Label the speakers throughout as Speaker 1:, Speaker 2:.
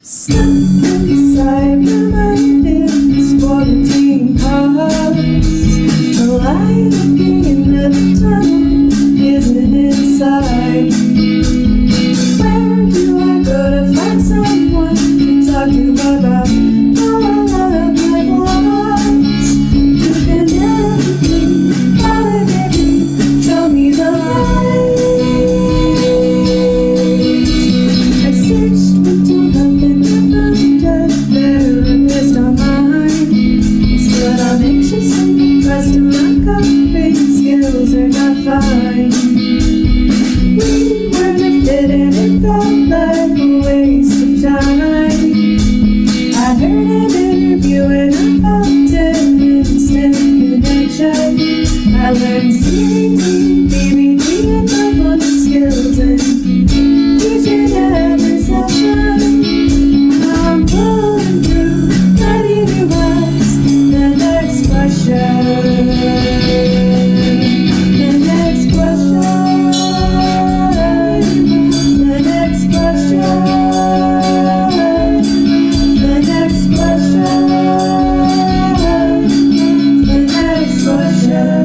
Speaker 1: Stuck inside my mind in this quarantine house. The light at the end of the tunnel isn't inside. Where do I go to find someone to talk to about all of my flaws? You can never be, baby, tell me the lies. I searched until nothing ever does there a list online. But I'm anxiously pressed to my coping skills are not fine. We were to fit and it felt like a waste of time. I heard an interview and I felt an instant connection. I learned CAT, BBT, and mindfulness skills and each and every session. Now I'm pulling through, ready to ask the next question. The next question. The next question. The next question. The next question.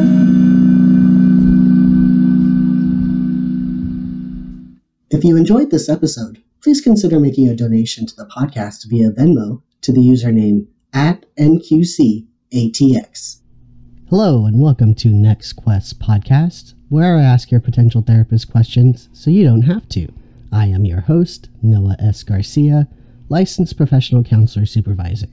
Speaker 2: If you enjoyed this episode, please consider making a donation to the podcast via Venmo to the username @NQCATX. Hello, and welcome to NextQuest podcast, where I ask your potential therapist questions so you don't have to. I am your host, Noah S. Garcia, licensed professional counselor supervisor.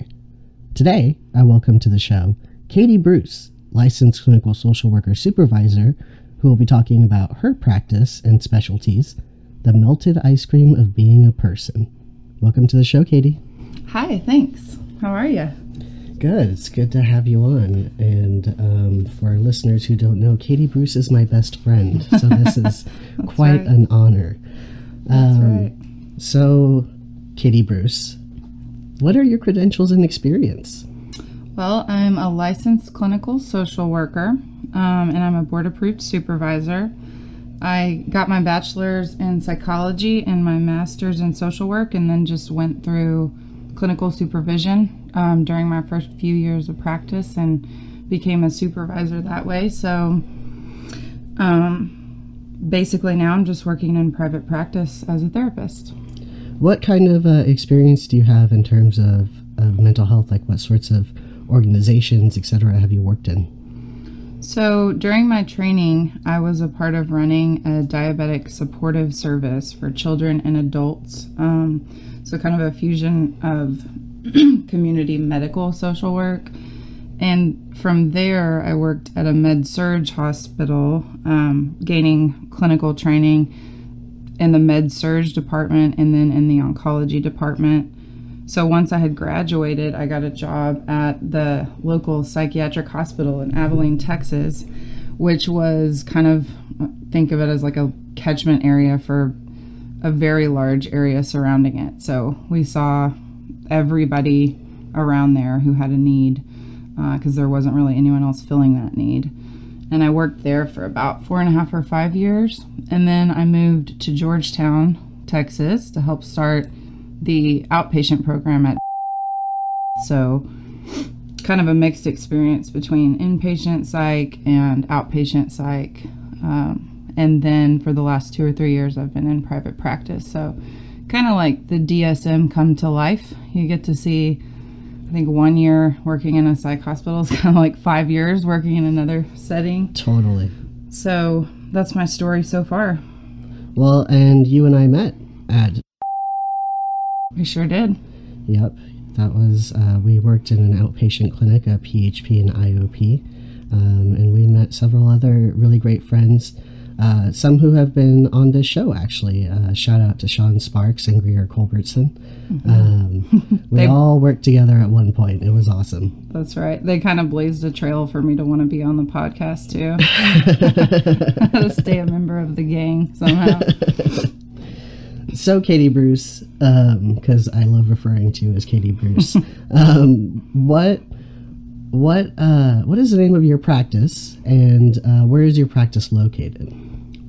Speaker 2: Today, I welcome to the show Katy Bruce, licensed clinical social worker supervisor, who will be talking about her practice and specialties, the melted ice cream of being a person. Welcome to the show, Katy.
Speaker 3: Hi, thanks. How are you?
Speaker 2: Good. It's good to have you on. And for listeners who don't know, Katy Bruce is my best friend, so this is quite
Speaker 3: right.
Speaker 2: an honor.
Speaker 3: That's right.
Speaker 2: So, Katy Bruce, what are your credentials and experience?
Speaker 3: Well, I'm a licensed clinical social worker, and I'm a board-approved supervisor. I got my bachelor's in psychology and my master's in social work, and then just went through clinical supervision during my first few years of practice and became a supervisor that way. So basically now I'm just working in private practice as a therapist.
Speaker 2: What kind of experience do you have in terms of mental health? Like what sorts of organizations, etc., have you worked in?
Speaker 3: So during my training, I was a part of running a diabetic supportive service for children and adults. So kind of a fusion of community medical social work. And from there, I worked at a med-surg hospital, gaining clinical training in the med-surg department and then in the oncology department. So once I had graduated, I got a job at the local psychiatric hospital in Abilene, Texas, which was kind of, think of it as like a catchment area for a very large area surrounding it. So we saw everybody around there who had a need, because there wasn't really anyone else filling that need. And I worked there for about 4.5 or 5 years. And then I moved to Georgetown, Texas to help start the outpatient program at. So kind of a mixed experience between inpatient psych and outpatient psych. And then for the last 2 or 3 years, I've been in private practice. So kind of like the DSM come to life. You get to see, I think 1 year working in a psych hospital is kind of like 5 years working in another setting.
Speaker 2: Totally.
Speaker 3: So that's my story so far.
Speaker 2: Well, and you and I met at...
Speaker 3: We sure did.
Speaker 2: Yep. That was, we worked in an outpatient clinic, a PHP and IOP, and we met several other really great friends, some who have been on this show, actually. Shout out to Sean Sparks and Greer Culbertson. Mm-hmm. We all worked together at one point. It was awesome.
Speaker 3: That's right. They kind of blazed a trail for me to want to be on the podcast, too. I had to stay a member of the gang somehow.
Speaker 2: So, Katy Bruce, because I love referring to you as Katy Bruce, what is the name of your practice, and where is your practice located?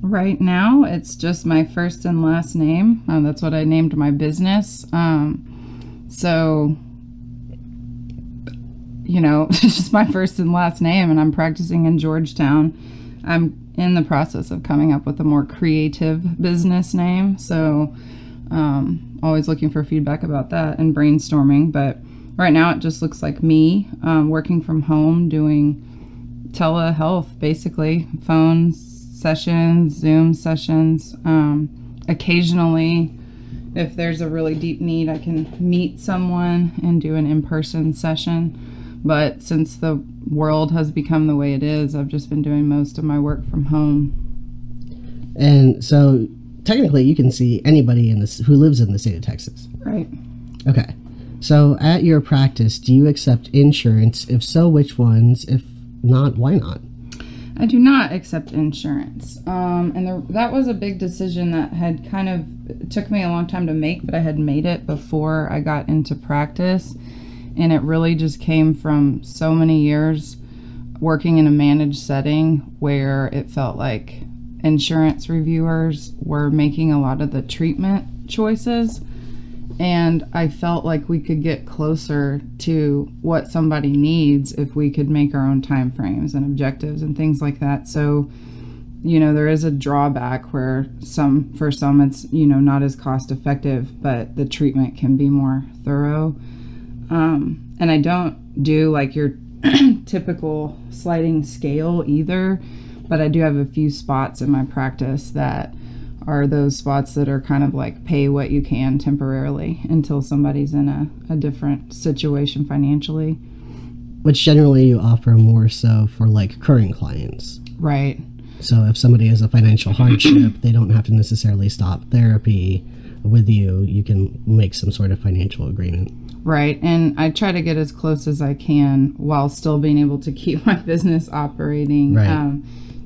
Speaker 3: Right now, it's just my first and last name. That's what I named my business. So, you know, it's just my first and last name, and I'm practicing in Georgetown. I'm in the process of coming up with a more creative business name, so always looking for feedback about that and brainstorming. But right now it just looks like me working from home, doing telehealth, basically phone sessions, Zoom sessions. Occasionally, if there's a really deep need, I can meet someone and do an in-person session. But since the world has become the way it is, I've just been doing most of my work from home.
Speaker 2: And so technically you can see anybody who lives in the state of Texas.
Speaker 3: Right.
Speaker 2: Okay. So at your practice, do you accept insurance? If so, which ones? If not, why not?
Speaker 3: I do not accept insurance. And that was a big decision that had it took me a long time to make, but I had made it before I got into practice. And it really just came from so many years working in a managed setting where it felt like insurance reviewers were making a lot of the treatment choices. And I felt like we could get closer to what somebody needs if we could make our own time frames and objectives and things like that. So, you know, there is a drawback where for some it's, you know, not as cost effective, but the treatment can be more thorough. And I don't do like your typical sliding scale either, but I do have a few spots in my practice that are those spots that are kind of like pay what you can temporarily until somebody's in a different situation financially.
Speaker 2: Which generally you offer more so for like current clients.
Speaker 3: Right.
Speaker 2: So if somebody has a financial hardship, they don't have to necessarily stop therapy with you. You can make some sort of financial agreement.
Speaker 3: Right. And I try to get as close as I can while still being able to keep my business operating.
Speaker 2: Right.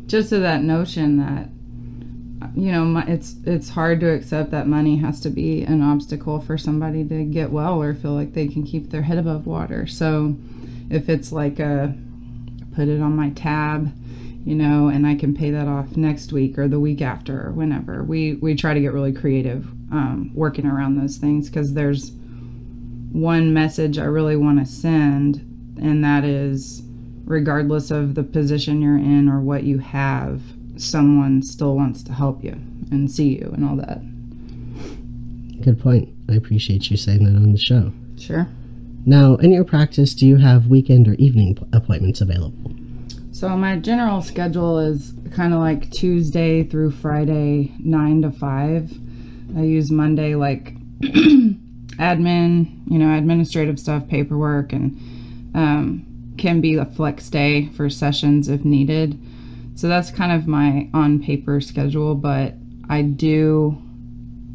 Speaker 3: Just to that notion that, you know, it's hard to accept that money has to be an obstacle for somebody to get well or feel like they can keep their head above water. So if it's like put it on my tab, you know, and I can pay that off next week or the week after or whenever, we try to get really creative working around those things, because there's one message I really want to send, and that is, regardless of the position you're in or what you have, someone still wants to help you and see you and all that.
Speaker 2: Good point. I appreciate you saying that on the show.
Speaker 3: Sure.
Speaker 2: Now, in your practice, do you have weekend or evening appointments available?
Speaker 3: So my general schedule is kind of like Tuesday through Friday, 9 to 5. I use Monday like admin, you know, administrative stuff, paperwork, and can be a flex day for sessions if needed. So that's kind of my on paper schedule, but I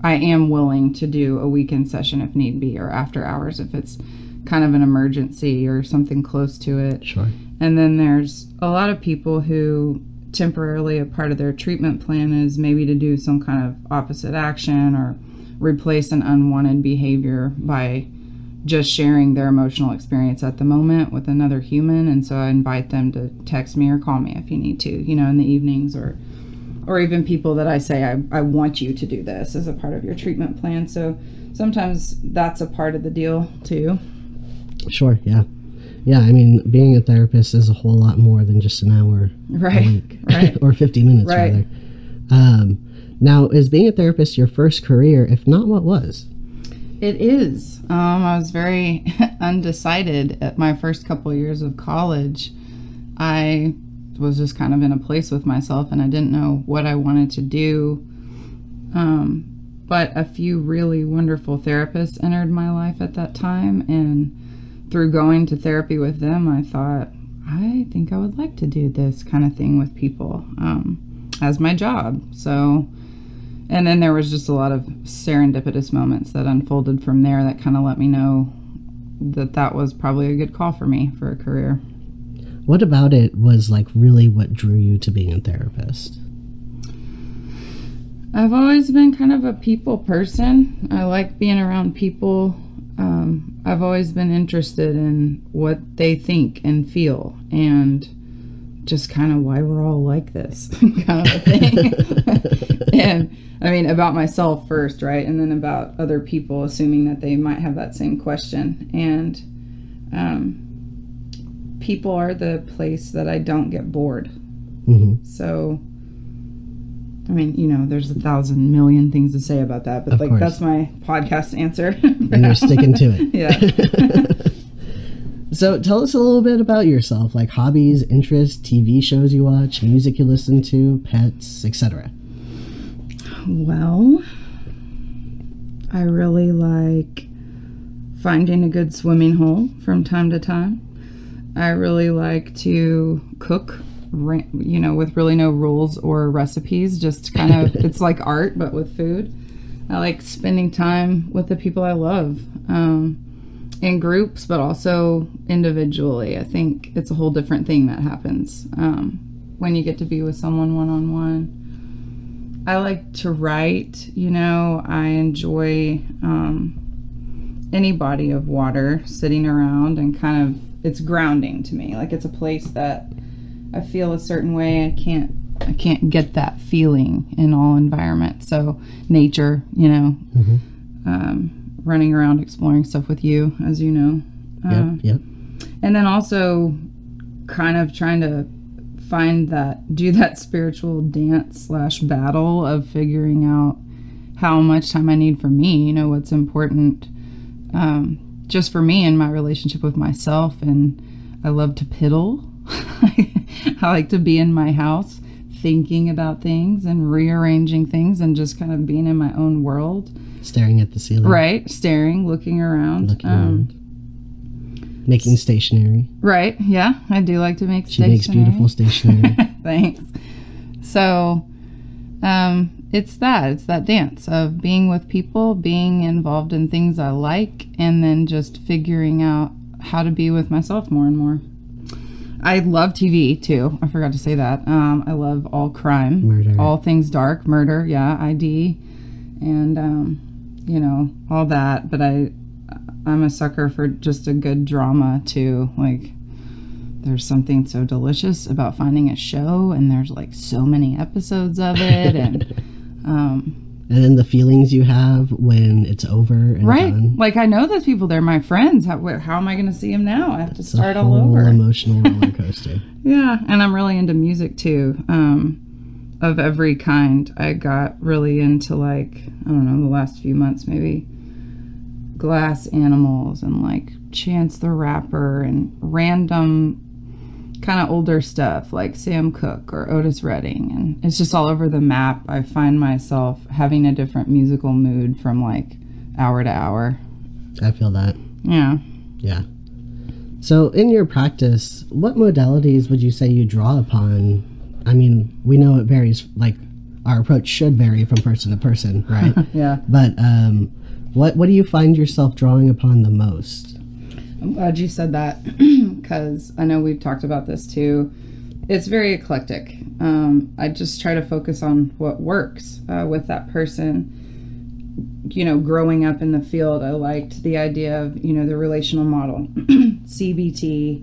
Speaker 3: am willing to do a weekend session if need be, or after hours if it's kind of an emergency or something close to it.
Speaker 2: Sure.
Speaker 3: And then there's a lot of people who temporarily a part of their treatment plan is maybe to do some kind of opposite action or replace an unwanted behavior by just sharing their emotional experience at the moment with another human. And so I invite them to text me or call me if you need to, you know, in the evenings, or even people that I say, I want you to do this as a part of your treatment plan. So sometimes that's a part of the deal too.
Speaker 2: Sure. Yeah. Yeah. I mean, being a therapist is a whole lot more than just an hour
Speaker 3: right.
Speaker 2: a week.
Speaker 3: Right.
Speaker 2: Or 50 minutes
Speaker 3: right.
Speaker 2: rather. Now, is being a therapist your first career? If not, what was?
Speaker 3: It is. I was very undecided at my first couple of years of college. I was just kind of in a place with myself, and I didn't know what I wanted to do. But a few really wonderful therapists entered my life at that time, and through going to therapy with them, I thought, I think I would like to do this kind of thing with people as my job. So, and then there was just a lot of serendipitous moments that unfolded from there that kind of let me know that that was probably a good call for me for a career.
Speaker 2: What about it was like really what drew you to being a therapist?
Speaker 3: I've always been kind of a people person. I like being around people. I've always been interested in what they think and feel, and just kind of why we're all like this kind of a thing. And I mean, about myself first, right? And then about other people, assuming that they might have that same question. And people are the place that I don't get bored.
Speaker 2: Mm-hmm.
Speaker 3: So, I mean, you know, there's 1,000,000,000 things to say about that, but
Speaker 2: Of
Speaker 3: like
Speaker 2: course.
Speaker 3: that's my podcast answer.
Speaker 2: And you're sticking to it.
Speaker 3: Yeah.
Speaker 2: So tell us a little bit about yourself, like hobbies, interests, TV shows you watch, music you listen to, pets, etc.
Speaker 3: Well, I really like finding a good swimming hole from time to time. I really like to cook, you know, with really no rules or recipes, just kind of, it's like art, but with food. I like spending time with the people I love, in groups, but also individually. I think it's a whole different thing that happens when you get to be with someone one-on-one. I like to write, you know, I enjoy any body of water, sitting around and kind of, it's grounding to me. Like it's a place that I feel a certain way. I can't get that feeling in all environments. So nature, you know, running around exploring stuff with you, as you know.
Speaker 2: Yep.
Speaker 3: And then also kind of trying to do that spiritual dance / battle of figuring out how much time I need for me, you know, what's important just for me and my relationship with myself. And I love to piddle. I like to be in my house thinking about things and rearranging things and just kind of being in my own world.
Speaker 2: Staring at the ceiling.
Speaker 3: Right. Staring, looking around.
Speaker 2: Making stationery.
Speaker 3: Right. Yeah. I do like to make
Speaker 2: stationery. She makes beautiful stationery.
Speaker 3: Thanks. So, it's that dance of being with people, being involved in things I like, and then just figuring out how to be with myself more and more. I love TV too. I forgot to say that. I love all crime,
Speaker 2: murder,
Speaker 3: all things dark, murder. Yeah. ID and, you know, all that. But I'm a sucker for just a good drama too. Like there's something so delicious about finding a show and there's like so many episodes of it. And
Speaker 2: then the feelings you have when it's over and done.
Speaker 3: Like I know those people, they're my friends. How am I going to see them now? I have to start all over.
Speaker 2: Emotional roller coaster.
Speaker 3: Yeah, and I'm really into music too, of every kind. I got really into like, I don't know, the last few months maybe, Glass Animals and like Chance the Rapper and random kind of older stuff like Sam Cooke or Otis Redding, and it's just all over the map. I find myself having a different musical mood from like hour to hour.
Speaker 2: I feel that.
Speaker 3: Yeah.
Speaker 2: So in your practice, what modalities would you say you draw upon? I mean, we know it varies, like our approach should vary from person to person, right?
Speaker 3: Yeah.
Speaker 2: But what do you find yourself drawing upon the most?
Speaker 3: I'm glad you said that because I know we've talked about this too. It's very eclectic. I just try to focus on what works with that person. You know, growing up in the field, I liked the idea of, you know, the relational model, CBT,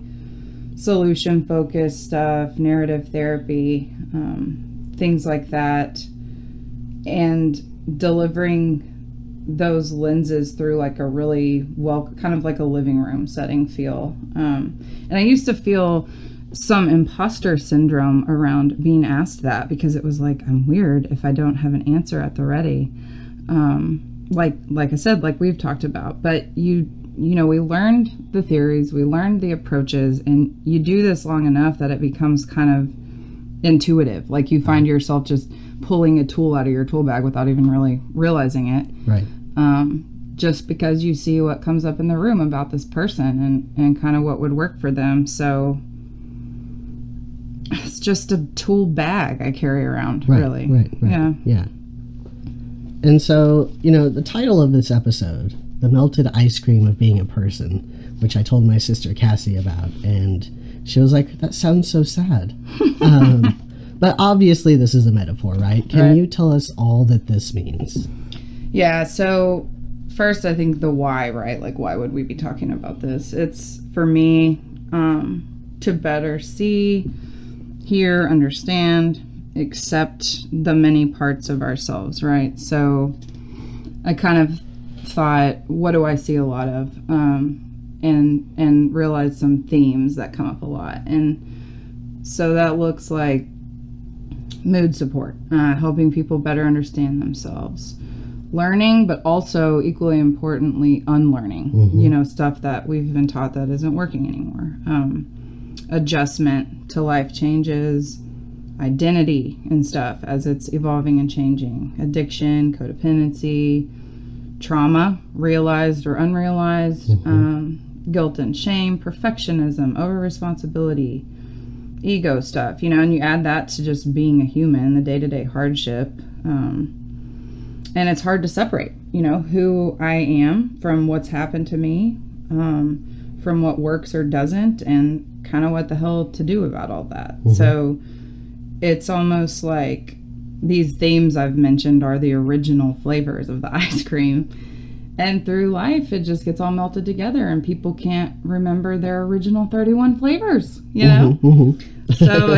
Speaker 3: solution-focused stuff, narrative therapy, things like that, and delivering those lenses through like a really kind of like a living room setting feel. And I used to feel some imposter syndrome around being asked that because it was like, I'm weird if I don't have an answer at the ready. Like I said, like we've talked about, but you know, we learned the theories, we learned the approaches, and you do this long enough that it becomes kind of intuitive. Like you find yourself just pulling a tool out of your tool bag without even really realizing it.
Speaker 2: Right.
Speaker 3: Just because you see what comes up in the room about this person and kind of what would work for them. So it's just a tool bag I carry around, really.
Speaker 2: Right. Yeah. And so, you know, the title of this episode, The Melted Ice Cream of Being a Person, which I told my sister Cassie about, and she was like, that sounds so sad. But obviously this is a metaphor, right? Can you tell us all that this means? Yeah,
Speaker 3: so first I think the why, right? Like why would we be talking about this? It's for me to better see, hear, understand, accept the many parts of ourselves, right? So I kind of thought, what do I see a lot of? And realized some themes that come up a lot. And so that looks like mood support, helping people better understand themselves, learning, but also equally importantly, unlearning, you know, stuff that we've been taught that isn't working anymore. Adjustment to life changes, identity and stuff as it's evolving and changing, addiction, codependency, trauma, realized or unrealized, guilt and shame, perfectionism, over responsibility, ego stuff, you know, and you add that to just being a human, the day-to-day hardship, and it's hard to separate, you know, who I am from what's happened to me, from what works or doesn't, and kind of what the hell to do about all that. So it's almost like these themes I've mentioned are the original flavors of the ice cream, and through life it just gets all melted together and people can't remember their original 31 flavors, you know. So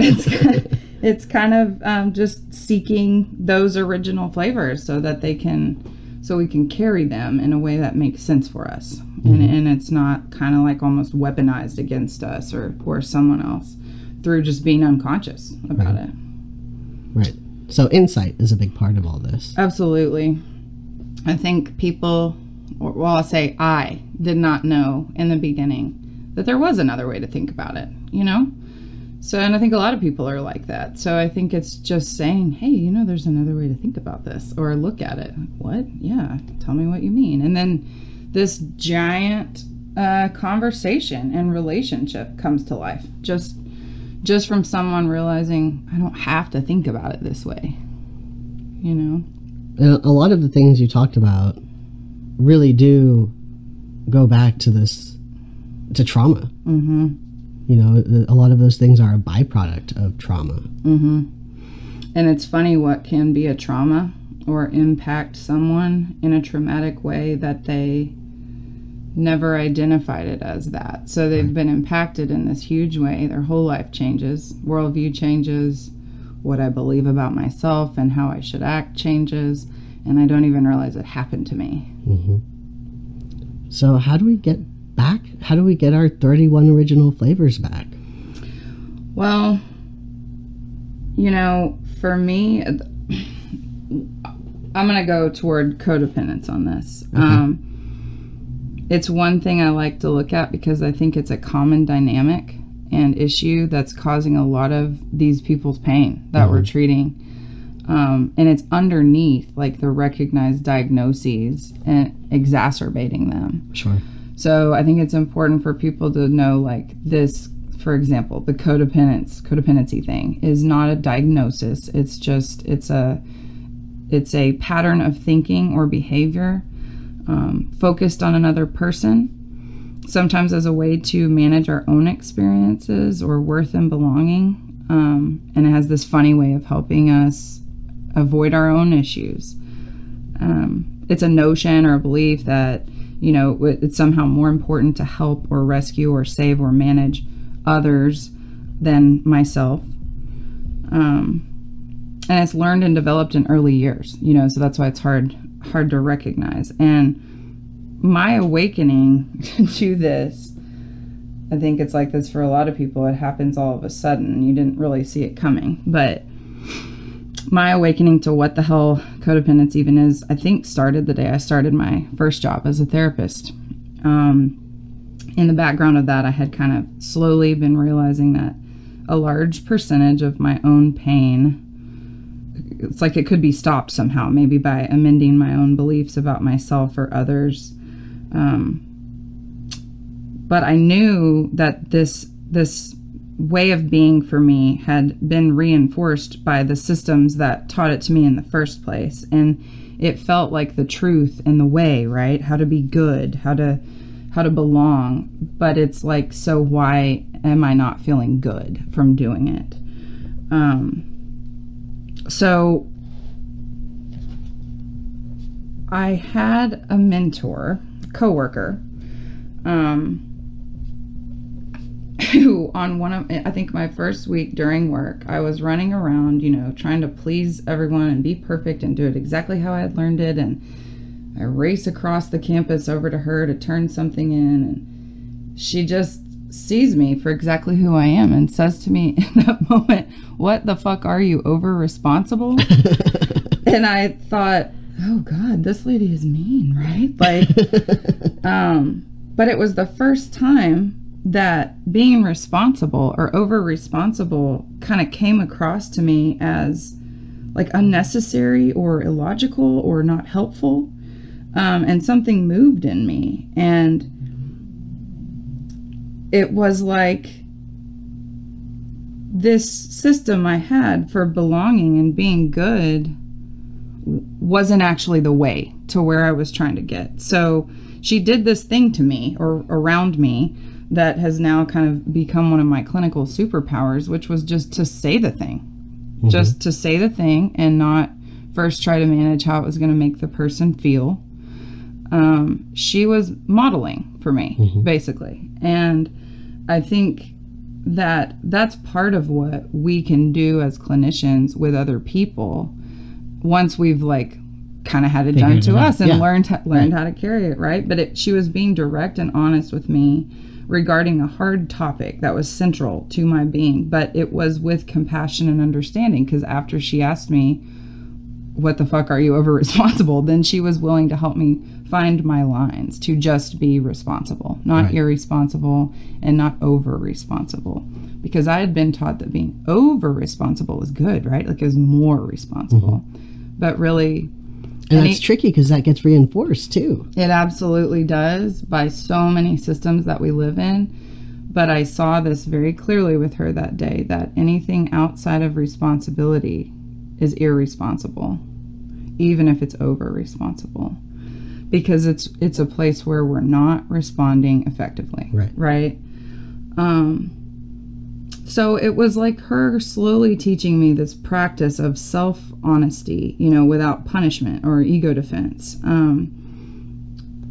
Speaker 3: it's kind of just seeking those original flavors so that we can carry them in a way that makes sense for us, and it's not kind of like almost weaponized against us or someone else through just being unconscious about it.
Speaker 2: Right. So insight is a big part of all this. Absolutely.
Speaker 3: I think people, well, I'll say I did not know in the beginning that there was another way to think about it, you know? So, and I think a lot of people are like that. So I think it's just saying, hey, you know, there's another way to think about this or look at it. What? Yeah. Tell me what you mean. And then this giant conversation and relationship comes to life. Just from someone realizing I don't have to think about it this way, you know?
Speaker 2: A lot of the things you talked about really do go back to trauma. You know, a lot of those things are a byproduct of trauma.
Speaker 3: And it's funny what can be a trauma or impact someone in a traumatic way that they never identified it as that. So they've been impacted in this huge way. Their whole life changes, worldview changes, what I believe about myself and how I should act changes, and I don't even realize it happened to me.
Speaker 2: So how do we get back? How do we get our 31 original flavors back?
Speaker 3: Well, you know, for me, I'm going to go toward codependence on this. It's one thing I like to look at because I think it's a common dynamic and issue that's causing a lot of these people's pain that we're treating. And it's underneath like the recognized diagnoses and exacerbating them.
Speaker 2: Sure.
Speaker 3: So I think it's important for people to know, like, this, for example, the codependency thing is not a diagnosis. It's just, it's a pattern of thinking or behavior focused on another person, sometimes as a way to manage our own experiences or worth and belonging. And it has this funny way of helping us avoid our own issues. It's a notion or a belief that, you know, it's somehow more important to help or rescue or save or manage others than myself. And it's learned and developed in early years, you know, so that's why it's hard to recognize. And my awakening to this, I think it's like this for a lot of people. It happens all of a sudden. You didn't really see it coming. But my awakening to what the hell codependence even is, I think started the day I started my first job as a therapist. In the background of that, I had kind of slowly been realizing that a large percentage of my own pain, it's like it could be stopped somehow, maybe by amending my own beliefs about myself or others. But I knew that this way of being for me had been reinforced by the systems that taught it to me in the first place. And it felt like the truth and the way, right? How to be good, how to belong. But it's like, so why am I not feeling good from doing it? So I had a mentor, coworker, to, on one of, I think my first week during work, I was running around, you know, trying to please everyone and be perfect and do it exactly how I had learned it. And I race across the campus over to her to turn something in. And she just sees me for exactly who I am and says to me in that moment, "What the fuck are you, over responsible?" And I thought, oh God, this lady is mean, right? Like, but it was the first time that being responsible or over responsible kind of came across to me as like unnecessary or illogical or not helpful. And something moved in me, and it was like this system I had for belonging and being good wasn't actually the way to where I was trying to get. So she did this thing to me or around me that has now kind of become one of my clinical superpowers, which was just to say the thing. Mm-hmm. Just to say the thing and not first try to manage how it was going to make the person feel. She was modeling for me, mm-hmm. basically. And I think that that's part of what we can do as clinicians with other people once we've like kind of had it done to us and learned how to carry it, right? But she was being direct and honest with me regarding a hard topic that was central to my being, but it was with compassion and understanding, because after she asked me, "What the fuck are you, over responsible?" then she was willing to help me find my lines to just be responsible, not irresponsible and not over responsible, because I had been taught that being over responsible was good, right? Like it was more responsible, but really,
Speaker 2: and that's tricky because that gets reinforced too.
Speaker 3: It absolutely does by so many systems that we live in. But I saw this very clearly with her that day, that anything outside of responsibility is irresponsible, even if it's over responsible, because it's a place where we're not responding effectively, right? So it was like her slowly teaching me this practice of self-honesty, you know, without punishment or ego defense.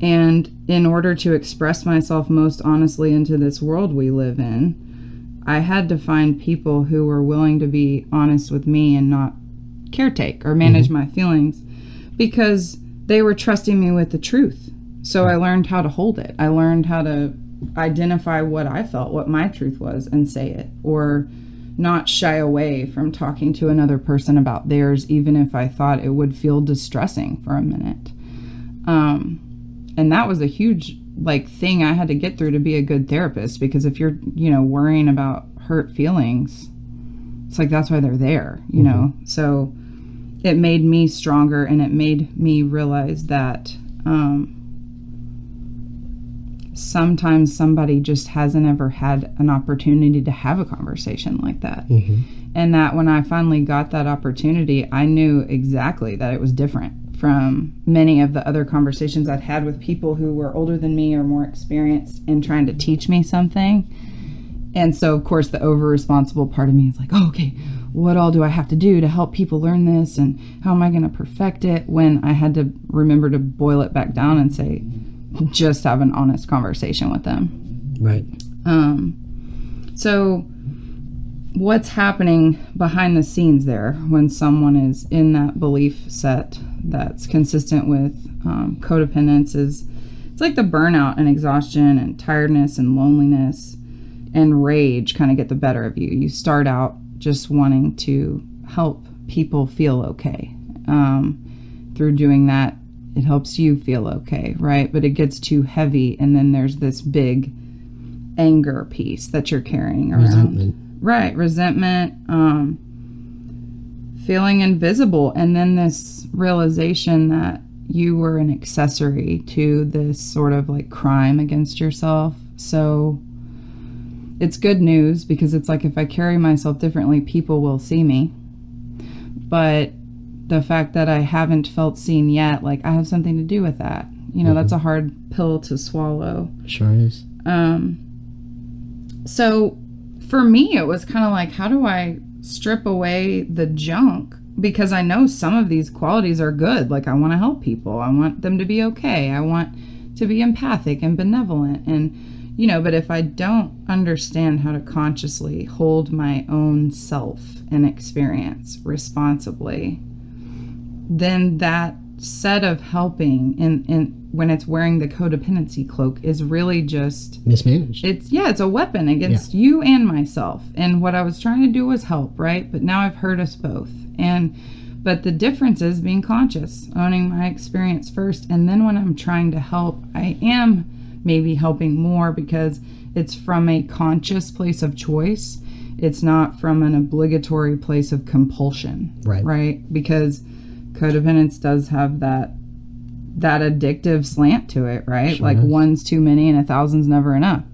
Speaker 3: And in order to express myself most honestly into this world we live in, I had to find people who were willing to be honest with me and not caretake or manage my feelings, because they were trusting me with the truth. So I learned how to hold it. I learned how to identify what I felt, what my truth was, and say it, or not shy away from talking to another person about theirs, even if I thought it would feel distressing for a minute. And that was a huge thing I had to get through to be a good therapist, because if you're, worrying about hurt feelings, it's like, that's why they're there, you know? So it made me stronger, and it made me realize that, sometimes somebody just hasn't ever had an opportunity to have a conversation like that. And that when I finally got that opportunity, I knew exactly that it was different from many of the other conversations I'd had with people who were older than me or more experienced in trying to teach me something. And so, of course, the over-responsible part of me is like, oh, okay, what all do I have to do to help people learn this? And how am I going to perfect it? When I had to remember to boil it back down and say, just have an honest conversation with them.
Speaker 2: Right.
Speaker 3: So what's happening behind the scenes there when someone is in that belief set that's consistent with codependence is, it's like the burnout and exhaustion and tiredness and loneliness and rage kind of get the better of you. You start out just wanting to help people feel okay. Through doing that, it helps you feel okay, right? But it gets too heavy, and then there's this big anger piece that you're carrying around.
Speaker 2: Resentment.
Speaker 3: Right, resentment, feeling invisible, and then this realization that you were an accessory to this sort of crime against yourself. So it's good news, because it's like, if I carry myself differently, people will see me. But the fact that I haven't felt seen yet, I have something to do with that. That's a hard pill to swallow.
Speaker 2: Sure is.
Speaker 3: So for me, it was kind of like, how do I strip away the junk? Because I know some of these qualities are good. I want to help people. I want them to be okay. I want to be empathic and benevolent. And, but if I don't understand how to consciously hold my own self and experience responsibly, then that set of helping and when it's wearing the codependency cloak is really just
Speaker 2: mismanaged.
Speaker 3: It's a weapon against you and myself. And what I was trying to do was help, right? But now I've hurt us both. But the difference is being conscious, owning my experience first. And then when I'm trying to help, I am maybe helping more because it's from a conscious place of choice. It's not from an obligatory place of compulsion, right? Because codependence does have that addictive slant to it, right?
Speaker 2: Sure
Speaker 3: like
Speaker 2: is.
Speaker 3: One's too many and 1,000's never enough.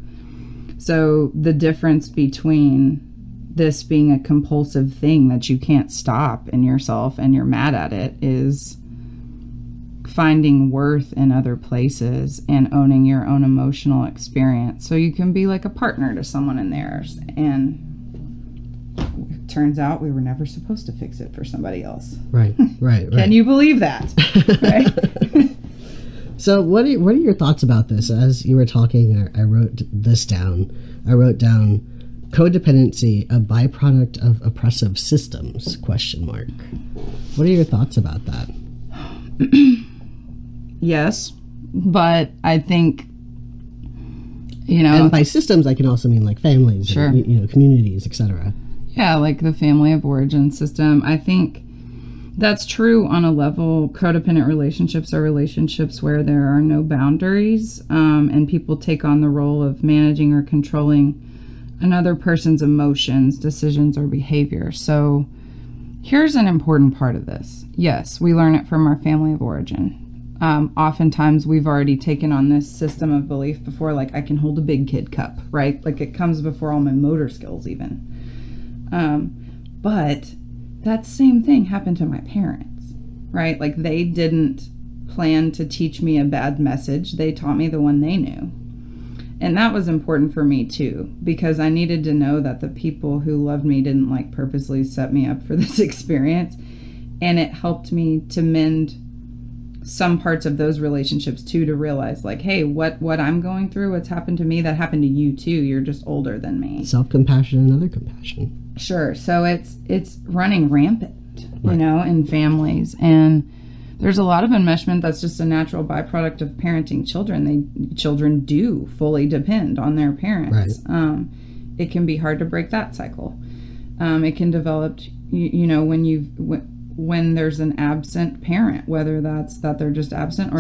Speaker 3: So the difference between this being a compulsive thing that you can't stop in yourself and you're mad at it is finding worth in other places and owning your own emotional experience. So you can be like a partner to someone in theirs. And it turns out we were never supposed to fix it for somebody else.
Speaker 2: Right.
Speaker 3: Can you believe that? Right?
Speaker 2: So what are your thoughts about this? As you were talking, I wrote this down. I wrote down codependency, a byproduct of oppressive systems, ? What are your thoughts about that?
Speaker 3: Yes, but I think,
Speaker 2: and by systems, I can also mean like families,
Speaker 3: sure,
Speaker 2: and, communities, etc.
Speaker 3: Yeah, like the family of origin system. I think that's true on a level. Codependent relationships are relationships where there are no boundaries, and people take on the role of managing or controlling another person's emotions, decisions, or behavior. So here's an important part of this. Yes, we learn it from our family of origin. Oftentimes we've already taken on this system of belief before, like I can hold a big kid cup, right? Like it comes before all my motor skills even. But that same thing happened to my parents, right? Like they didn't plan to teach me a bad message. They taught me the one they knew. And that was important for me too, because I needed to know that the people who loved me didn't like purposely set me up for this experience. And it helped me to mend some parts of those relationships too, to realize like, hey, what I'm going through, what's happened to me, that happened to you too. You're just older than me.
Speaker 2: Self-compassion and other compassion.
Speaker 3: Sure. So it's running rampant, in families. And there's a lot of enmeshment that's just a natural byproduct of parenting children. Children do fully depend on their parents.
Speaker 2: Right.
Speaker 3: It can be hard to break that cycle. It can develop, when there's an absent parent, whether that's that they're just absent or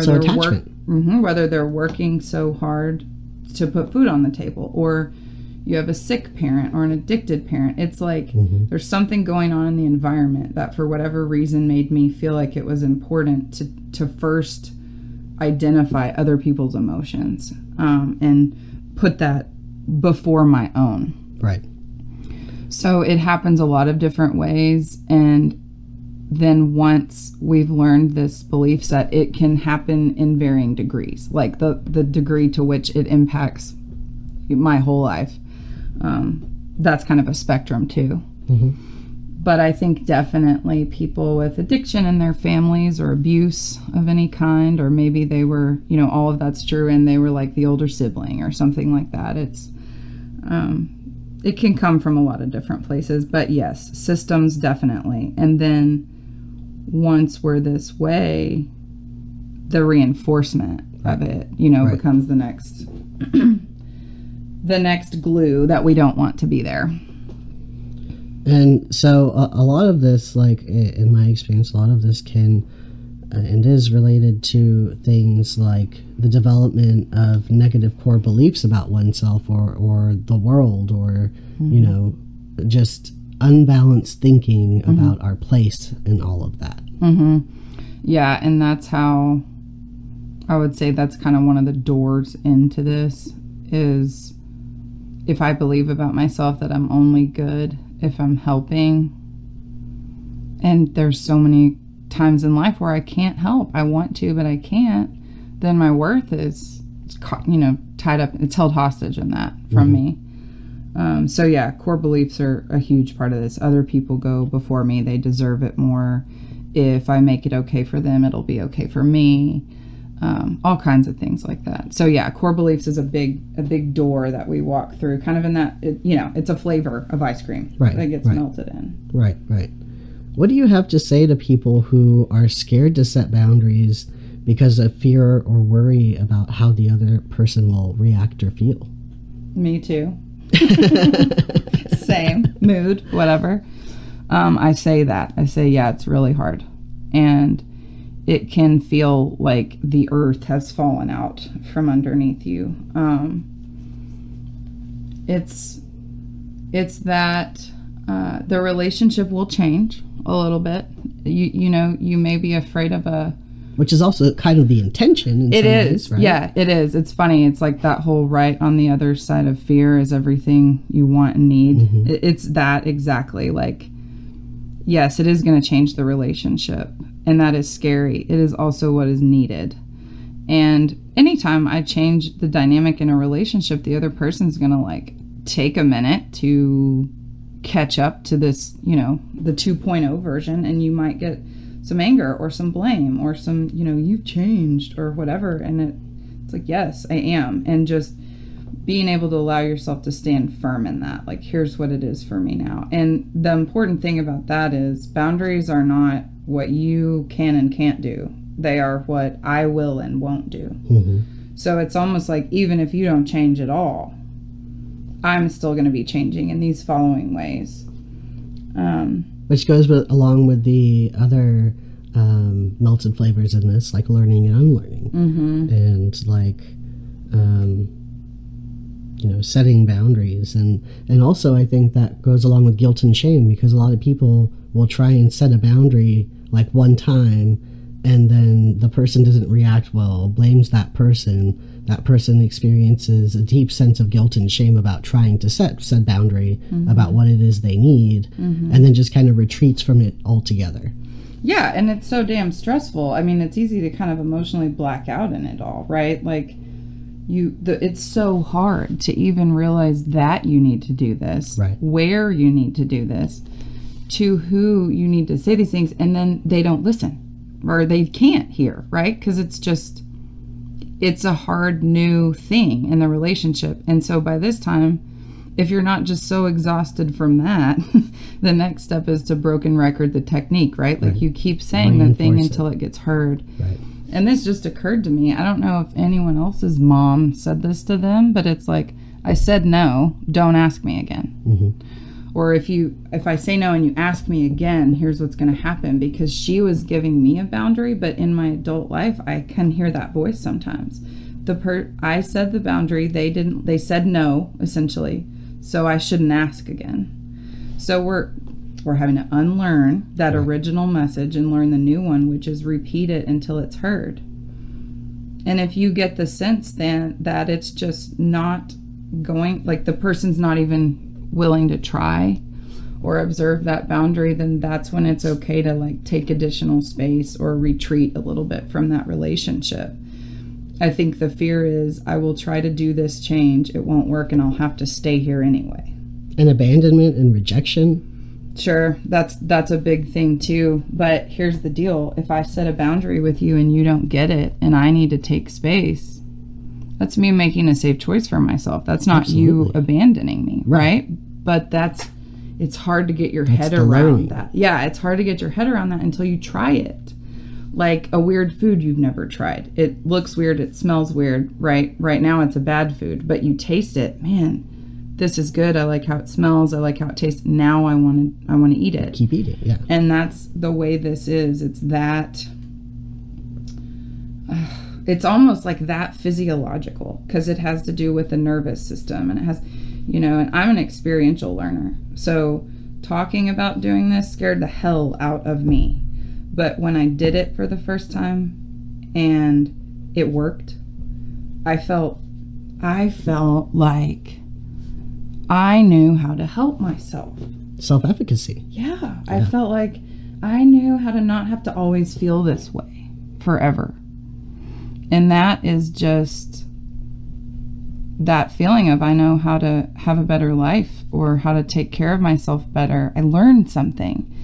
Speaker 3: whether they're working so hard to put food on the table, or you have a sick parent or an addicted parent. It's like there's something going on in the environment that for whatever reason made me feel like it was important to first identify other people's emotions and put that before my own.
Speaker 2: Right.
Speaker 3: So it happens a lot of different ways. And then once we've learned this belief set, it can happen in varying degrees, like the degree to which it impacts my whole life. That's kind of a spectrum too. But I think definitely people with addiction in their families or abuse of any kind, or maybe they were, all of that's true and they were like the older sibling or something like that. It can come from a lot of different places, but yes, systems definitely. And then once we're this way, the reinforcement of it, becomes the next the next glue that we don't want to be there.
Speaker 2: And so a lot of this, like in my experience, a lot of this can and is related to things like the development of negative core beliefs about oneself or the world, or just unbalanced thinking about our place in all of that.
Speaker 3: Yeah, and that's how I would say that's kind of one of the doors into this is if I believe about myself that I'm only good if I'm helping. And there's so many times in life where I can't help. I want to, but I can't. Then my worth is, tied up. It's held hostage in that from me. So yeah, core beliefs are a huge part of this. Other people go before me. They deserve it more. If I make it okay for them, it'll be okay for me. all kinds of things like that. So yeah, core beliefs is a big door that we walk through, kind of in that, it's a flavor of ice cream that gets melted in.
Speaker 2: Right. What do you have to say to people who are scared to set boundaries because of fear or worry about how the other person will react or feel?
Speaker 3: Me too. Same. Mood, whatever. I say, yeah, it's really hard. And it can feel like the earth has fallen out from underneath you. It's that the relationship will change a little bit. You may be afraid of
Speaker 2: which is also kind of the intention in some ways, right?
Speaker 3: Yeah, it is. It's funny. It's like that whole right on the other side of fear is everything you want and need. Mm-hmm. It's that exactly. Like, yes, it is going to change the relationship, and that is scary. It is also what is needed. And anytime I change the dynamic in a relationship, the other person's going to like take a minute to catch up to this, the 2.0 version, and you might get some anger or some blame or some, you've changed or whatever. And it's like, yes, I am. And just being able to allow yourself to stand firm in that, like, here's what it is for me now. And the important thing about that is boundaries are not what you can and can't do. They are what I will and won't do. Mm-hmm. So it's almost like, even if you don't change at all, I'm still going to be changing in these following ways.
Speaker 2: Which goes along with the other melted flavors in this, like learning and unlearning. Mm-hmm. And like, setting boundaries. And also I think that goes along with guilt and shame, because a lot of people will try and set a boundary like one time, and then the person doesn't react well, blames that person experiences a deep sense of guilt and shame about trying to set said boundary, mm-hmm. about what it is they need, mm-hmm. and then just kind of retreats from it altogether.
Speaker 3: Yeah, and it's so damn stressful. I mean, it's easy to kind of emotionally black out in it all, right? Like, it's so hard to even realize that you need to do this,
Speaker 2: right,
Speaker 3: where you need to do this, to who you need to say these things, and then they don't listen, or they can't hear, right? Because it's a hard new thing in the relationship. And so by this time, if you're not just so exhausted from that, the next step is to broken record the technique, right? Like, you keep saying the thing until it gets heard.
Speaker 2: Right.
Speaker 3: And this just occurred to me. I don't know if anyone else's mom said this to them, but it's like, I said no, don't ask me again. Mm-hmm. Or if I say no and you ask me again, here's what's going to happen. Because she was giving me a boundary, but in my adult life, I can hear that voice sometimes. I said the boundary, they said no, essentially. So I shouldn't ask again. So we're having to unlearn that original message and learn the new one, which is repeat it until it's heard. And if you get the sense then that it's just not going, like the person's not even willing to try or observe that boundary, then that's when it's okay to like take additional space or retreat a little bit from that relationship. I think the fear is, I will try to do this change, it won't work, and I'll have to stay here anyway.
Speaker 2: And abandonment and rejection.
Speaker 3: Sure, that's a big thing too. But here's the deal. If I set a boundary with you and you don't get it and I need to take space, that's me making a safe choice for myself. That's not Absolutely. You abandoning me, right? But it's hard to get your head around that. Yeah, it's hard to get your head around that until you try it. Like a weird food you've never tried. It looks weird, it smells weird, right? Right now it's a bad food, but you taste it. Man, this is good. I like how it smells. I like how it tastes. Now I want to eat it.
Speaker 2: Keep eating, yeah.
Speaker 3: And that's the way this is. It's that... it's almost like that physiological, because it has to do with the nervous system, and it has, and I'm an experiential learner. So talking about doing this scared the hell out of me. But when I did it for the first time and it worked, I felt like I knew how to help myself.
Speaker 2: Self-efficacy.
Speaker 3: Yeah. I felt like I knew how to not have to always feel this way forever. And that is just that feeling of, I know how to have a better life or how to take care of myself better. I learned something.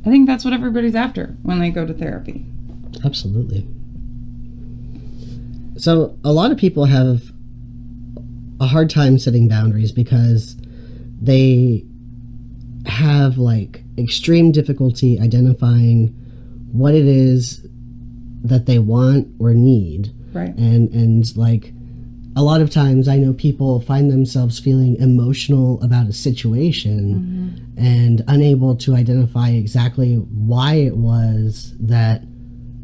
Speaker 3: I think that's what everybody's after when they go to therapy.
Speaker 2: Absolutely. So a lot of people have a hard time setting boundaries because they have like extreme difficulty identifying what it is that they want or need.
Speaker 3: Right.
Speaker 2: And like a lot of times I know people find themselves feeling emotional about a situation and unable to identify exactly why it was that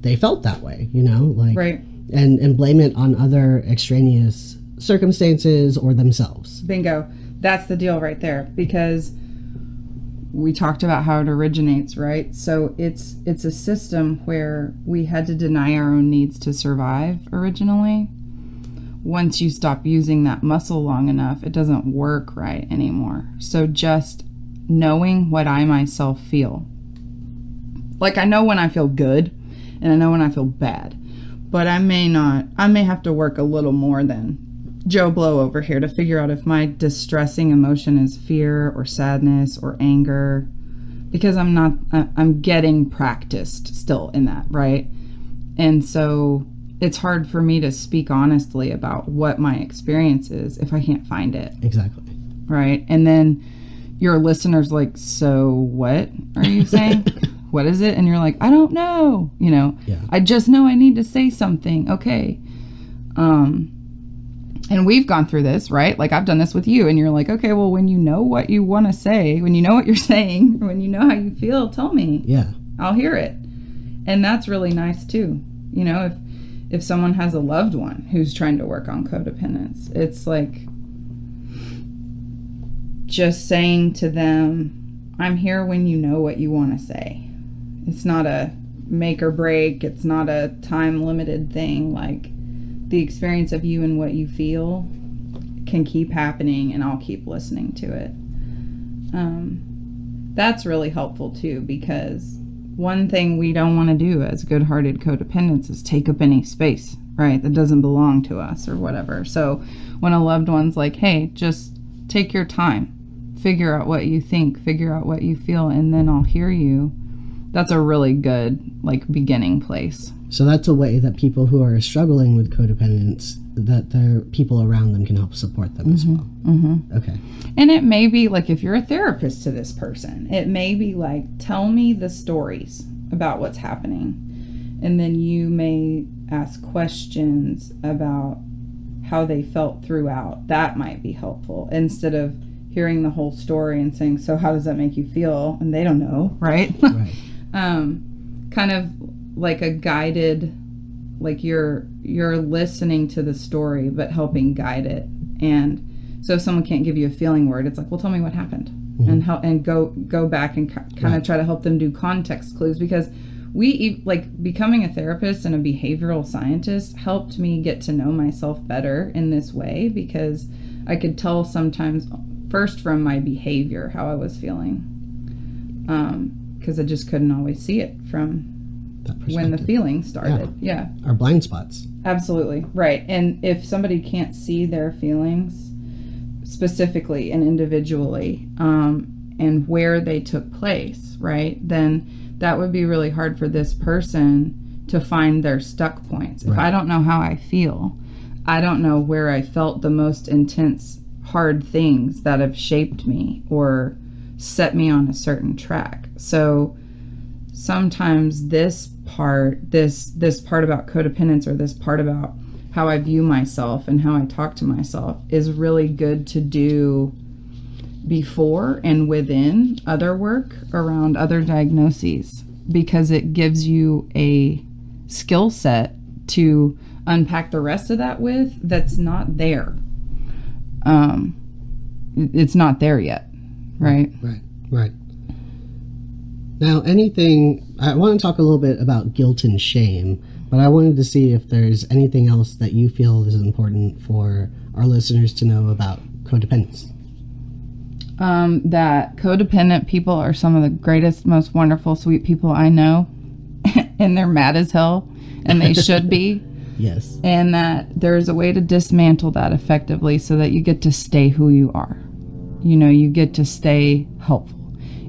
Speaker 2: they felt that way, you know, like,
Speaker 3: right.
Speaker 2: and blame it on other extraneous circumstances or themselves.
Speaker 3: Bingo. That's the deal right there, because we talked about how it originates, right? So it's a system where we had to deny our own needs to survive originally. Once you stop using that muscle long enough, it doesn't work right anymore. So just knowing what I myself feel. Like, I know when I feel good and I know when I feel bad, but I may have to work a little more than Joe Blow over here to figure out if my distressing emotion is fear or sadness or anger, because I'm getting practiced still in that, right? And so it's hard for me to speak honestly about what my experience is if I can't find it.
Speaker 2: Exactly.
Speaker 3: Right. And then your listener's like, so what are you saying? What is it? And you're like, I don't know. You know, I just know I need to say something. Okay. And we've gone through this, right? Like, I've done this with you, and you're like, okay, well, when you know what you want to say, when you know what you're saying, when you know how you feel, tell me.
Speaker 2: Yeah.
Speaker 3: I'll hear it. And that's really nice too. You know, if someone has a loved one who's trying to work on codependence, it's like just saying to them, I'm here when you know what you want to say. It's not a make or break. It's not a time limited thing. Like, the experience of you and what you feel can keep happening, and I'll keep listening to it. That's really helpful too, because one thing we don't want to do as good-hearted codependents is take up any space, right, that doesn't belong to us or whatever. So when a loved one's like, hey, just take your time, figure out what you think, figure out what you feel, and then I'll hear you, that's a really good, like, beginning place.
Speaker 2: So that's a way that people who are struggling with codependence, that their people around them can help support them as well. Okay.
Speaker 3: And it may be like, if you're a therapist to this person, it may be like, tell me the stories about what's happening. And then you may ask questions about how they felt throughout. That might be helpful, instead of hearing the whole story and saying, so how does that make you feel? And they don't know, right?
Speaker 2: Right.
Speaker 3: Kind of like a guided, like you're listening to the story but helping guide it. And so if someone can't give you a feeling word, it's like, well, tell me what happened, and go back and kind of try to help them do context clues, because like, becoming a therapist and a behavioral scientist helped me get to know myself better in this way, because I could tell sometimes first from my behavior how I was feeling, because I just couldn't always see it from when the feeling started. Yeah.
Speaker 2: Our blind spots.
Speaker 3: Absolutely. Right. And if somebody can't see their feelings specifically and individually, and where they took place, right, then that would be really hard for this person to find their stuck points. If I don't know how I feel, I don't know where I felt the most intense, hard things that have shaped me or set me on a certain track. So sometimes this part about codependence, or this part about how I view myself and how I talk to myself, is really good to do before and within other work around other diagnoses, because it gives you a skill set to unpack the rest of that with that's not there. It's not there yet, right?
Speaker 2: Right. Now, I want to talk a little bit about guilt and shame, but I wanted to see if there's anything else that you feel is important for our listeners to know about codependence.
Speaker 3: That codependent people are some of the greatest, most wonderful, sweet people I know, and they're mad as hell, and they should be.
Speaker 2: Yes.
Speaker 3: And that there's a way to dismantle that effectively so that you get to stay who you are. You know, you get to stay helpful.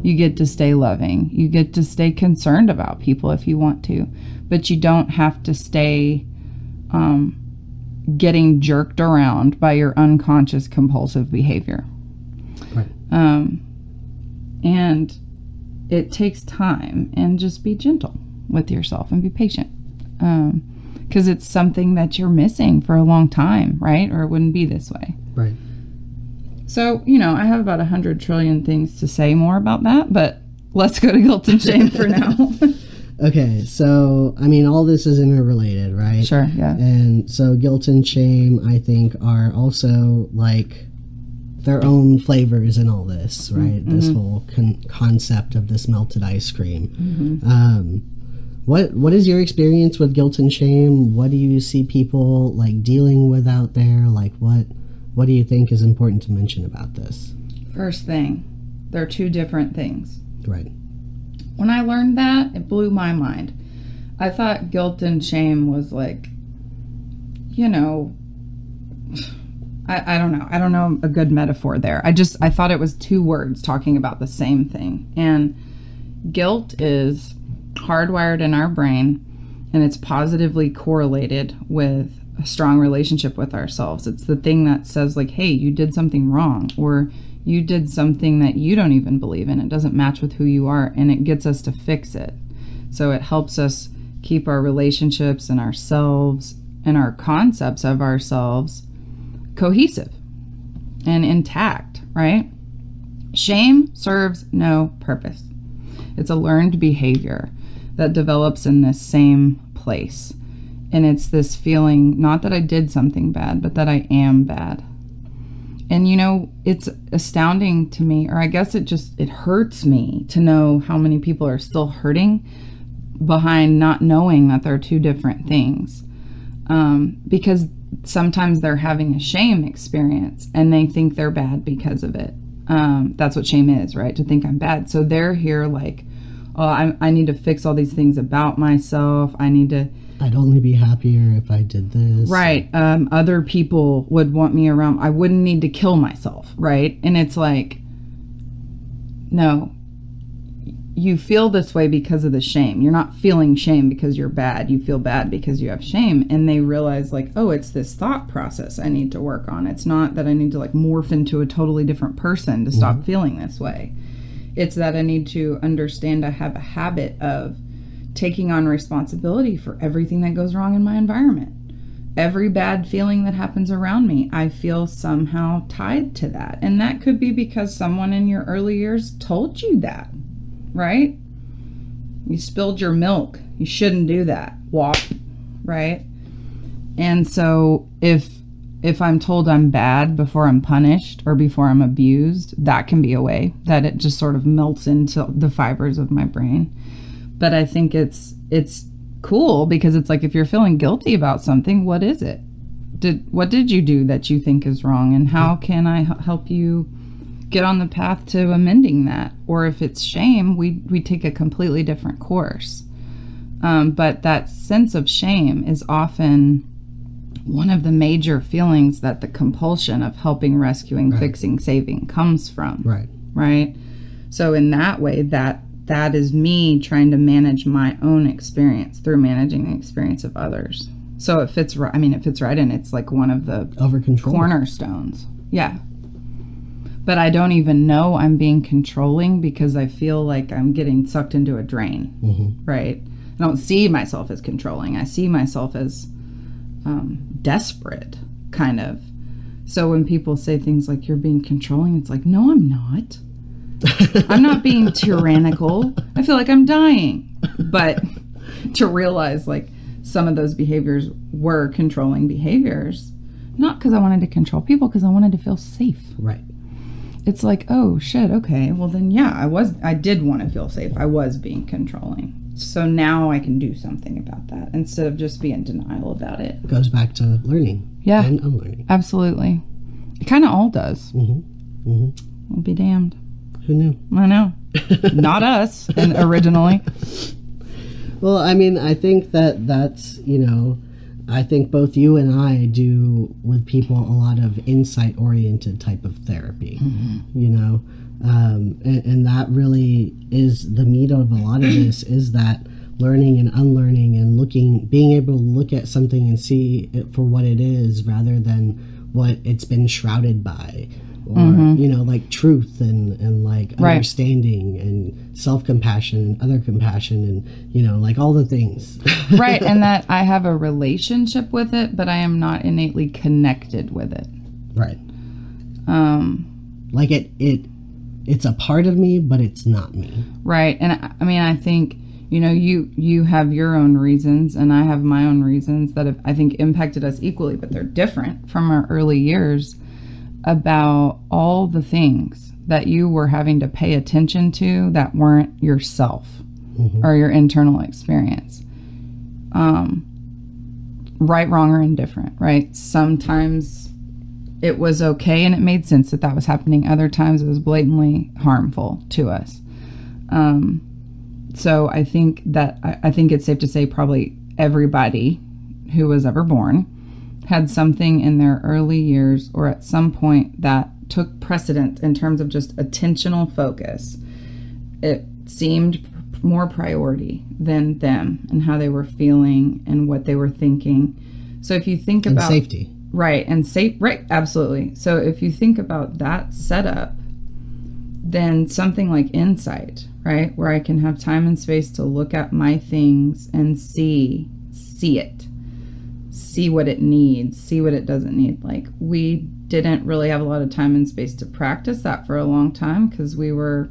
Speaker 3: You get to stay loving. You get to stay concerned about people if you want to. But you don't have to stay getting jerked around by your unconscious compulsive behavior.
Speaker 2: Right.
Speaker 3: And it takes time, and just be gentle with yourself and be patient. Because it's something that you're missing for a long time, right? Or it wouldn't be this way.
Speaker 2: Right.
Speaker 3: So, you know, I have about 100 trillion things to say more about that, but let's go to guilt and shame for now.
Speaker 2: Okay, so, I mean, all this is interrelated, right?
Speaker 3: Sure, yeah.
Speaker 2: And so guilt and shame, I think, are also, like, their own flavors in all this, right? Mm-hmm. This whole concept of this melted ice cream. Mm-hmm. What is your experience with guilt and shame? What do you see people, like, dealing with out there? Like, what do you think is important to mention about this?
Speaker 3: First thing, they're two different things.
Speaker 2: Right.
Speaker 3: When I learned that, it blew my mind. I thought guilt and shame was like, you know, I don't know. I don't know a good metaphor there. I thought it was two words talking about the same thing. And guilt is hardwired in our brain, and it's positively correlated with a strong relationship with ourselves. It's the thing that says, like, hey, you did something wrong, or you did something that you don't even believe in. It doesn't match with who you are, and it gets us to fix it. So it helps us keep our relationships and ourselves and our concepts of ourselves cohesive and intact, right? Shame serves no purpose. It's a learned behavior that develops in this same place. And it's this feeling, not that I did something bad, but that I am bad. And, you know, it's astounding to me, or I guess it hurts me to know how many people are still hurting behind not knowing that they're two different things. Because sometimes they're having a shame experience and they think they're bad because of it. That's what shame is, right? To think I'm bad. So they're here like, oh, I need to fix all these things about myself.
Speaker 2: I'd only be happier if I did this.
Speaker 3: Right. Other people would want me around. I wouldn't need to kill myself, right? And it's like, no, you feel this way because of the shame. You're not feeling shame because you're bad. You feel bad because you have shame. And they realize, like, oh, it's this thought process I need to work on. It's not that I need to, like, morph into a totally different person to stop feeling this way. It's that I need to understand I have a habit of taking on responsibility for everything that goes wrong in my environment. Every bad feeling that happens around me, I feel somehow tied to that. And that could be because someone in your early years told you that, right? You spilled your milk. You shouldn't do that. Walk, right? And so if I'm told I'm bad before I'm punished or before I'm abused, that can be a way that it just sort of melts into the fibers of my brain. But I think it's cool because it's like, if you're feeling guilty about something, what is it? What did you do that you think is wrong? And how can I help you get on the path to amending that? Or if it's shame, we take a completely different course. But that sense of shame is often one of the major feelings that the compulsion of helping, rescuing, fixing, saving comes from. Right? So in that way, that is me trying to manage my own experience through managing the experience of others. So it fits right. I mean, it fits right in. It's like one of the cornerstones. Yeah. But I don't even know I'm being controlling because I feel like I'm getting sucked into a drain. Right? I don't see myself as controlling. I see myself as desperate, kind of. So when people say things like, you're being controlling, it's like, no, I'm not. I'm not being tyrannical. I feel like I'm dying. But to realize, like, some of those behaviors were controlling behaviors, not because I wanted to control people, because I wanted to feel safe.
Speaker 2: Right.
Speaker 3: It's like, oh shit, okay, well then yeah, I did want to feel safe. I was being controlling. So now I can do something about that instead of just be in denial about it.
Speaker 2: It goes back to learning.
Speaker 3: Yeah.
Speaker 2: And unlearning.
Speaker 3: Absolutely. It kind of all does. I'll be damned.
Speaker 2: Who knew?
Speaker 3: I know. Not us originally.
Speaker 2: Well, I mean, I think that's, you know, I think both you and I do with people a lot of insight-oriented type of therapy, you know, and that really is the meat of a lot of this, is that learning and unlearning and being able to look at something and see it for what it is rather than what it's been shrouded by, or you know, like truth and like understanding and self-compassion and other compassion and, you know, like all the things.
Speaker 3: Right. And that I have a relationship with it, but I am not innately connected with it.
Speaker 2: Right. Like it's a part of me, but it's not me. Right.
Speaker 3: And I mean, I think, you know, you have your own reasons and I have my own reasons that have, I think, impacted us equally, but they're different from our early years, about all the things that you were having to pay attention to that weren't yourself or your internal experience. Right, wrong, or indifferent, right? Sometimes it was okay and it made sense that was happening. Other times it was blatantly harmful to us. So I think that I think it's safe to say probably everybody who was ever born had something in their early years or at some point that took precedent in terms of just attentional focus. It seemed more priority than them and how they were feeling and what they were thinking. So if you think about
Speaker 2: safety,
Speaker 3: right, and safe, right, absolutely. So if you think about that setup, then something like insight, right, where I can have time and space to look at my things and see it, see what it needs, see what it doesn't need. Like, we didn't really have a lot of time and space to practice that for a long time because we were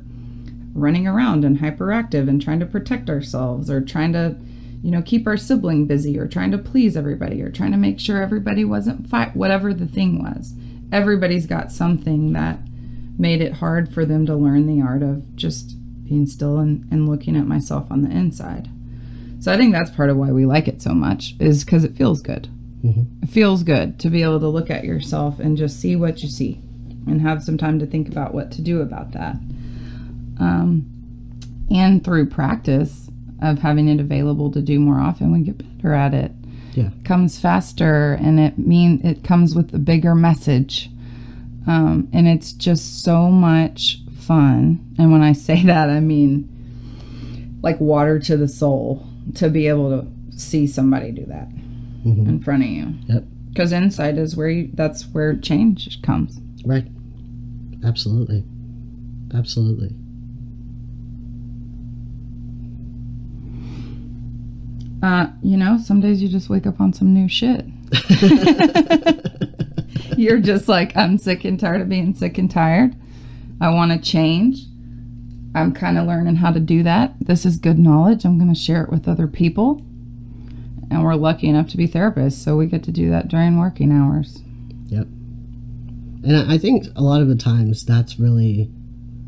Speaker 3: running around and hyperactive and trying to protect ourselves, or trying to, you know, keep our sibling busy, or trying to please everybody, or trying to make sure everybody wasn't whatever the thing was. Everybody's got something that made it hard for them to learn the art of just being still and looking at myself on the inside. So I think that's part of why we like it so much, is because it feels good. It feels good to be able to look at yourself and just see what you see and have some time to think about what to do about that. And through practice of having it available to do more often, we get better at it.
Speaker 2: Yeah.
Speaker 3: It comes faster, and it comes with a bigger message. And it's just so much fun. And when I say that, I mean like water to the soul to be able to see somebody do that in front of you.
Speaker 2: Yep.
Speaker 3: Because insight is that's where change comes.
Speaker 2: Right. Absolutely. Absolutely.
Speaker 3: You know, some days you just wake up on some new shit. You're just like, I'm sick and tired of being sick and tired. I want to change. I'm kind of learning how to do that. This is good knowledge. I'm going to share it with other people. And we're lucky enough to be therapists, so we get to do that during working hours.
Speaker 2: Yep. And I think a lot of the times that's really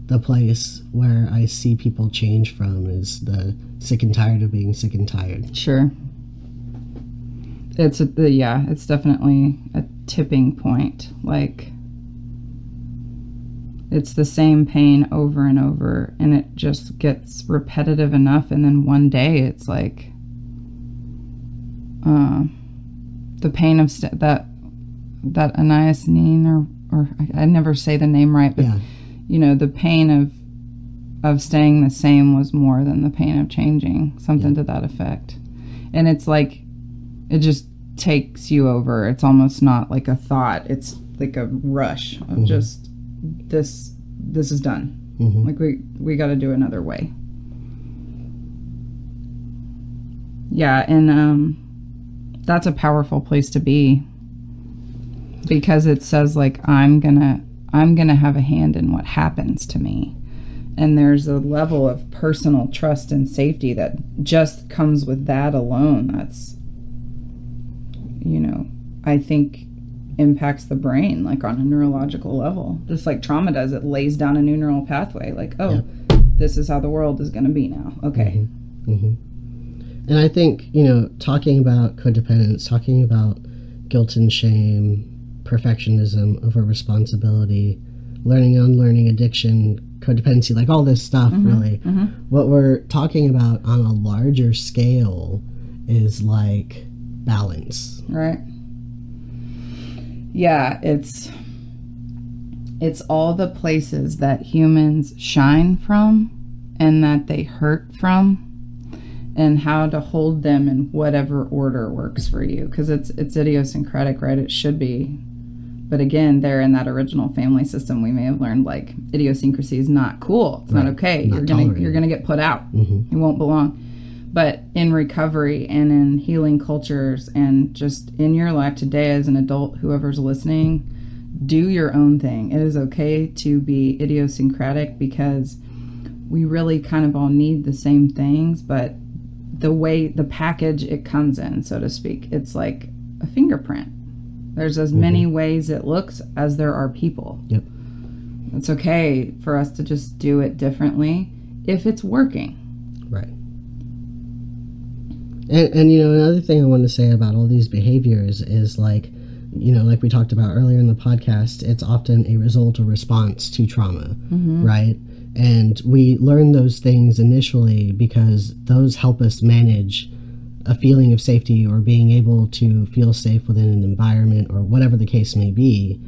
Speaker 2: the place where I see people change from, is the sick and tired of being sick and tired.
Speaker 3: Sure. It's definitely a tipping point. Like, it's the same pain over and over, and it just gets repetitive enough, and then one day it's like the pain of that aniacine, or I never say the name right, but you know, the pain of staying the same was more than the pain of changing, something to that effect. And it's like, it just takes you over. It's almost not like a thought. It's like a rush of just, this is done. Like, we got to do another way. Yeah. And that's a powerful place to be, because it says, like, I'm gonna have a hand in what happens to me. And there's a level of personal trust and safety that just comes with that alone. That's, you know, I think impacts the brain, like on a neurological level. Just like trauma does, it lays down a new neural pathway. Like, this is how the world is going to be now. Okay.
Speaker 2: And I think, you know, talking about codependence, talking about guilt and shame, perfectionism over responsibility, learning and unlearning addiction, codependency, like all this stuff, really. What we're talking about on a larger scale is like balance.
Speaker 3: Right. Yeah, it's all the places that humans shine from and that they hurt from, and how to hold them in whatever order works for you, because it's idiosyncratic, right? It should be. But again, they're in that original family system. We may have learned like idiosyncrasy is not cool. It's not okay. You're gonna get put out.
Speaker 2: Mm-hmm.
Speaker 3: You won't belong. But in recovery and in healing cultures and just in your life today as an adult, whoever's listening, do your own thing. It is okay to be idiosyncratic, because we really kind of all need the same things, but the package it comes in, so to speak, it's like a fingerprint. There's as many ways it looks as there are people.
Speaker 2: Yep.
Speaker 3: It's okay for us to just do it differently if it's working.
Speaker 2: Right. And you know, another thing I want to say about all these behaviors is, like, you know, like we talked about earlier in the podcast, it's often a result or response to trauma, right? And we learn those things initially because those help us manage a feeling of safety or being able to feel safe within an environment or whatever the case may be.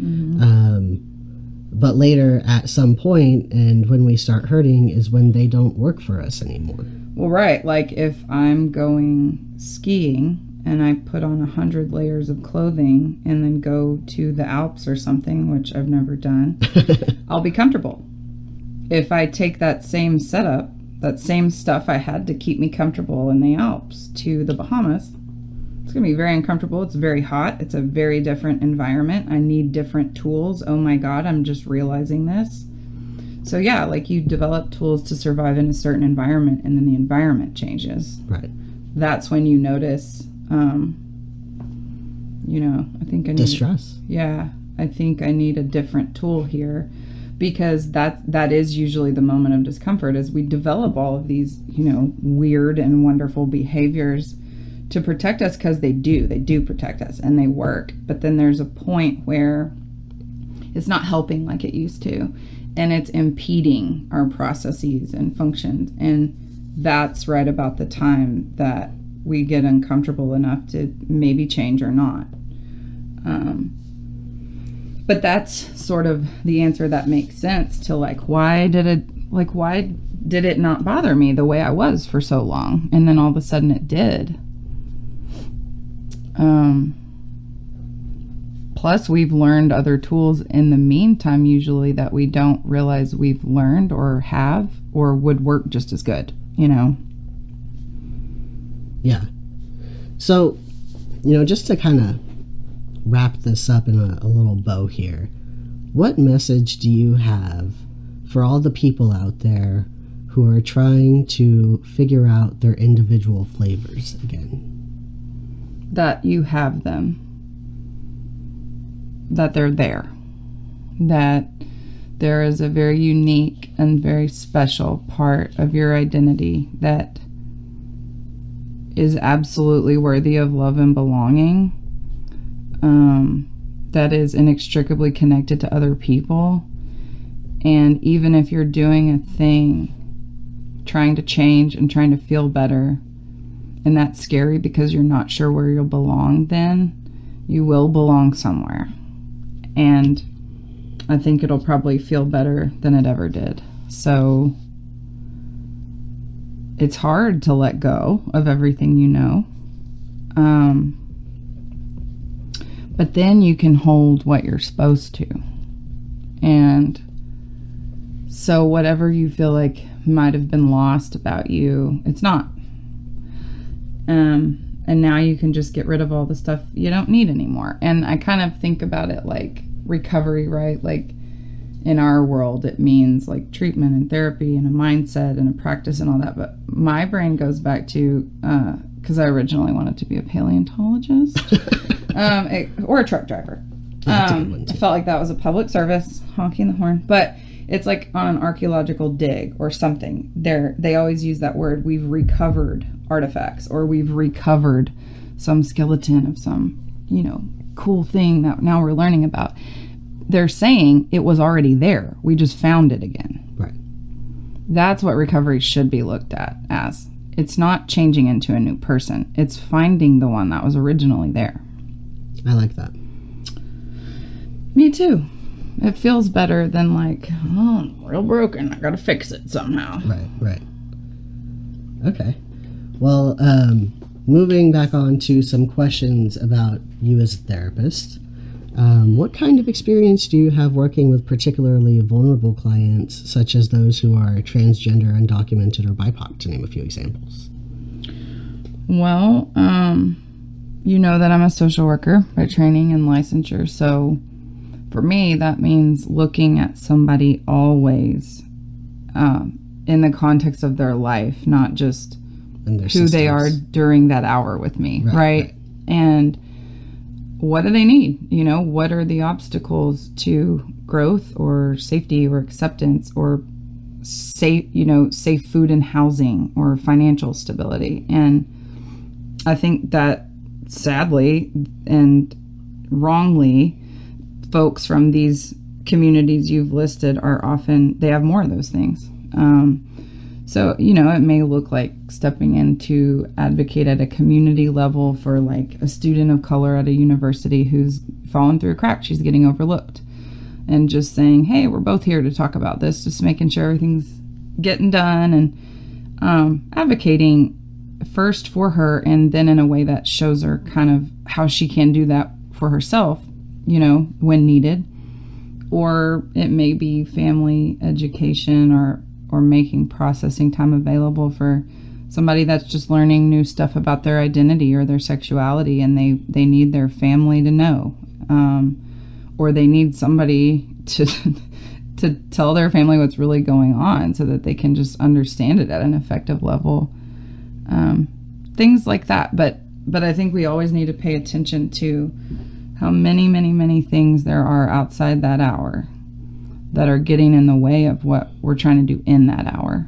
Speaker 2: But later at some point, and when we start hurting, is when they don't work for us anymore.
Speaker 3: Well, right. Like if I'm going skiing and I put on 100 layers of clothing and then go to the Alps or something, which I've never done, I'll be comfortable. If I take that same setup, that same stuff I had to keep me comfortable in the Alps to the Bahamas, it's going to be very uncomfortable. It's very hot. It's a very different environment. I need different tools. Oh my God, I'm just realizing this. So yeah, like you develop tools to survive in a certain environment, and then the environment changes.
Speaker 2: Right.
Speaker 3: That's when you notice, you know, I think I need
Speaker 2: distress.
Speaker 3: Yeah, I think I need a different tool here, because that is usually the moment of discomfort, as we develop all of these, you know, weird and wonderful behaviors to protect us, because they do protect us and they work. But then there's a point where it's not helping like it used to, and it's impeding our processes and functions. And that's right about the time that we get uncomfortable enough to maybe change or not. But that's sort of the answer that makes sense to like, why did it not bother me the way I was for so long? And then all of a sudden it did. Plus we've learned other tools in the meantime, usually, that we don't realize we've learned or have, or would work just as good, you know?
Speaker 2: Yeah. So, you know, just to kind of wrap this up in a little bow here, what message do you have for all the people out there who are trying to figure out their individual flavors again?
Speaker 3: That you have them. That they're there. That there is a very unique and very special part of your identity that is absolutely worthy of love and belonging. That is inextricably connected to other people. And even if you're doing a thing, trying to change and trying to feel better, and that's scary because you're not sure where you'll belong, then you will belong somewhere. And I think it'll probably feel better than it ever did. So it's hard to let go of everything you know. But then you can hold what you're supposed to. And so whatever you feel like might have been lost about you, it's not. And now you can just get rid of all the stuff you don't need anymore. And I kind of think about it like recovery, right? Like in our world, it means like treatment and therapy and a mindset and a practice and all that. But my brain goes back to, because I originally wanted to be a paleontologist or a truck driver. I felt like that was a public service, honking the horn. But it's like on an archaeological dig or something. They always use that word, we've recovered artifacts, or we've recovered some skeleton of some, you know, cool thing that now we're learning about. They're saying it was already there. We just found it again.
Speaker 2: Right.
Speaker 3: That's what recovery should be looked at as. It's not changing into a new person. It's finding the one that was originally there.
Speaker 2: I like that.
Speaker 3: Me too. It feels better than like, oh, I'm real broken. I gotta fix it somehow.
Speaker 2: Right. Okay. Well, moving back on to some questions about you as a therapist. What kind of experience do you have working with particularly vulnerable clients, such as those who are transgender, undocumented, or BIPOC, to name a few examples?
Speaker 3: Well, you know that I'm a social worker by training and licensure. So for me, that means looking at somebody always in the context of their life, not just who they are during that hour with me, right? And what do they need? You know, what are the obstacles to growth or safety or acceptance or safe food and housing or financial stability? And I think that sadly and wrongly, folks from these communities you've listed are often, they have more of those things. So, you know, it may look like stepping in to advocate at a community level for like a student of color at a university who's fallen through a crack, she's getting overlooked. And just saying, hey, we're both here to talk about this, just making sure everything's getting done, and advocating first for her and then in a way that shows her kind of how she can do that for herself, you know, when needed. Or it may be family education or making processing time available for somebody that's just learning new stuff about their identity or their sexuality, and they need their family to know, or they need somebody to to tell their family what's really going on so that they can just understand it at an effective level. Things like that. But I think we always need to pay attention to how many, many, many things there are outside that hour that are getting in the way of what we're trying to do in that hour.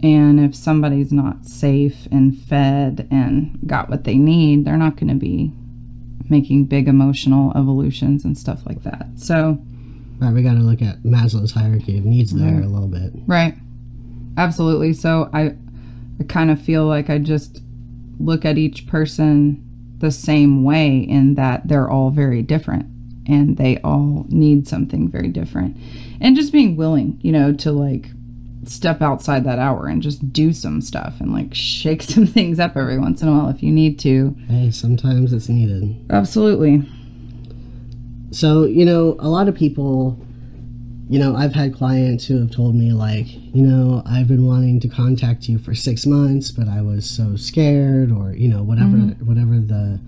Speaker 3: And if somebody's not safe and fed and got what they need, they're not going to be making big emotional evolutions and stuff like that. So,
Speaker 2: right, we got to look at Maslow's hierarchy of needs there a little bit. Right.
Speaker 3: Absolutely. So I kind of feel like I just look at each person the same way in that they're all very different and they all need something very different. And just being willing, you know, to like step outside that hour and just do some stuff and like shake some things up every once in a while if you need to.
Speaker 2: Hey, sometimes it's needed.
Speaker 3: Absolutely.
Speaker 2: So, you know, a lot of people, you know, I've had clients who have told me like, you know, I've been wanting to contact you for 6 months, but I was so scared, or, you know, whatever the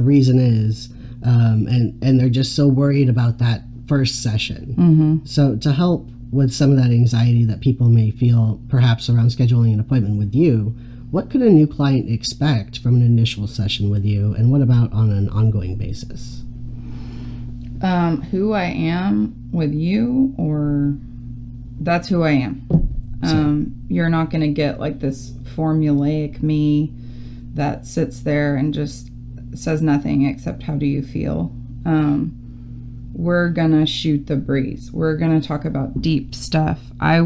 Speaker 2: reason is. And they're just so worried about that first session. So to help with some of that anxiety that people may feel perhaps around scheduling an appointment with you, what could a new client expect from an initial session with you, and what about on an ongoing basis?
Speaker 3: Who I am with you, or that's who I am. You're not going to get like this formulaic me that sits there and just says nothing except how do you feel. We're going to shoot the breeze. We're going to talk about deep stuff. I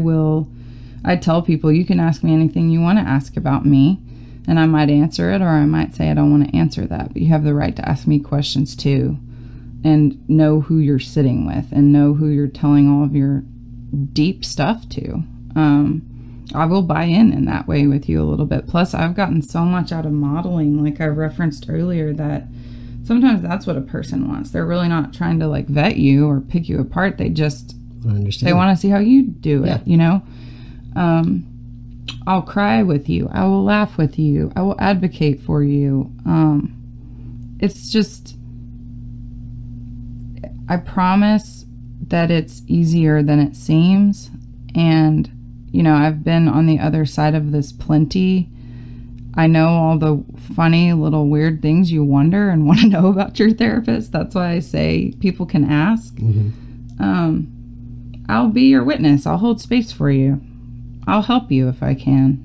Speaker 3: tell people you can ask me anything you want to ask about me, and I might answer it, or I might say I don't want to answer that, but you have the right to ask me questions too. And know who you're sitting with and know who you're telling all of your deep stuff to. I will buy in that way with you a little bit. Plus, I've gotten so much out of modeling, like I referenced earlier, that sometimes that's what a person wants. They're really not trying to like vet you or pick you apart. They just, they want to see how you do it, you know? I'll cry with you. I will laugh with you. I will advocate for you. It's just, I promise that it's easier than it seems. And, you know, I've been on the other side of this plenty. I know all the funny little weird things you wonder and want to know about your therapist. That's why I say people can ask. I'll be your witness. I'll hold space for you. I'll help you if I can.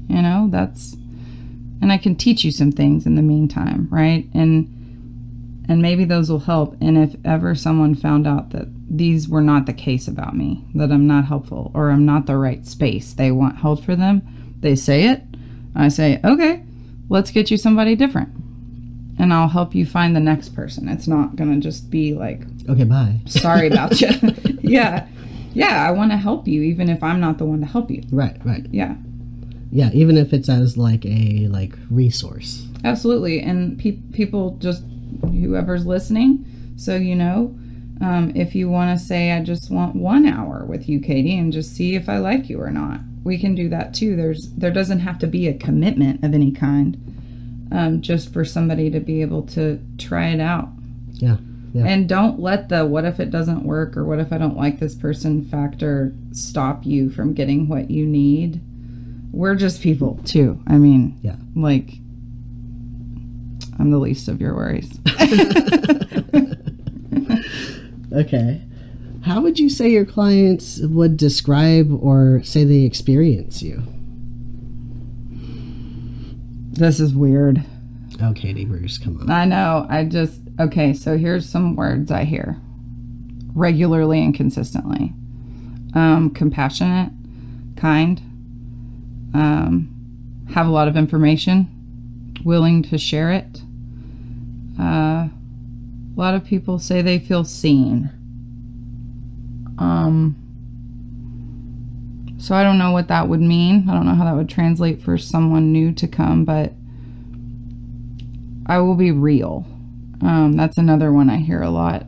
Speaker 3: You know, and I can teach you some things in the meantime, right? And maybe those will help. And if ever someone found out that these were not the case about me, that I'm not helpful or I'm not the right space they want held for them, they say it. I say, okay, let's get you somebody different. And I'll help you find the next person. It's not going to just be like,
Speaker 2: okay, bye.
Speaker 3: Sorry about you. Yeah, I want to help you even if I'm not the one to help you.
Speaker 2: Right.
Speaker 3: Yeah.
Speaker 2: Yeah, even if it's as like a resource.
Speaker 3: Absolutely. And people, just whoever's listening, so if you want to say, I just want 1 hour with you, Katy, and just see if I like you or not, we can do that too. There doesn't have to be a commitment of any kind, just for somebody to be able to try it out.
Speaker 2: Yeah.
Speaker 3: And don't let the what if it doesn't work or what if I don't like this person factor stop you from getting what you need. We're just people too. I mean,
Speaker 2: yeah.
Speaker 3: I'm the least of your worries.
Speaker 2: Okay. How would you say your clients would describe or say they experience you?
Speaker 3: This is weird.
Speaker 2: Oh, Katy Bruce, come on.
Speaker 3: I know. Okay, so here's some words I hear regularly and consistently. Compassionate, kind, have a lot of information, willing to share it. A lot of people say they feel seen. So I don't know what that would mean. I don't know how that would translate for someone new to come, but I will be real. That's another one I hear a lot,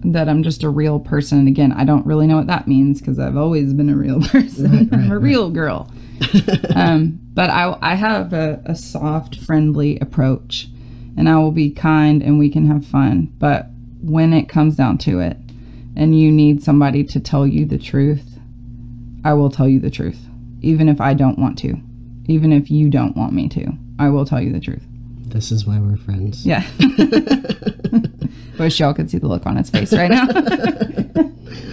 Speaker 3: that I'm just a real person. And again, I don't really know what that means because I've always been a real person.
Speaker 2: Right,
Speaker 3: I'm a real girl. But I have a soft, friendly approach, and I will be kind and we can have fun. But when it comes down to it and you need somebody to tell you the truth, I will tell you the truth. Even if I don't want to. Even if you don't want me to. I will tell you the truth.
Speaker 2: This is why we're friends.
Speaker 3: Yeah. Wish y'all could see the look on his face right now.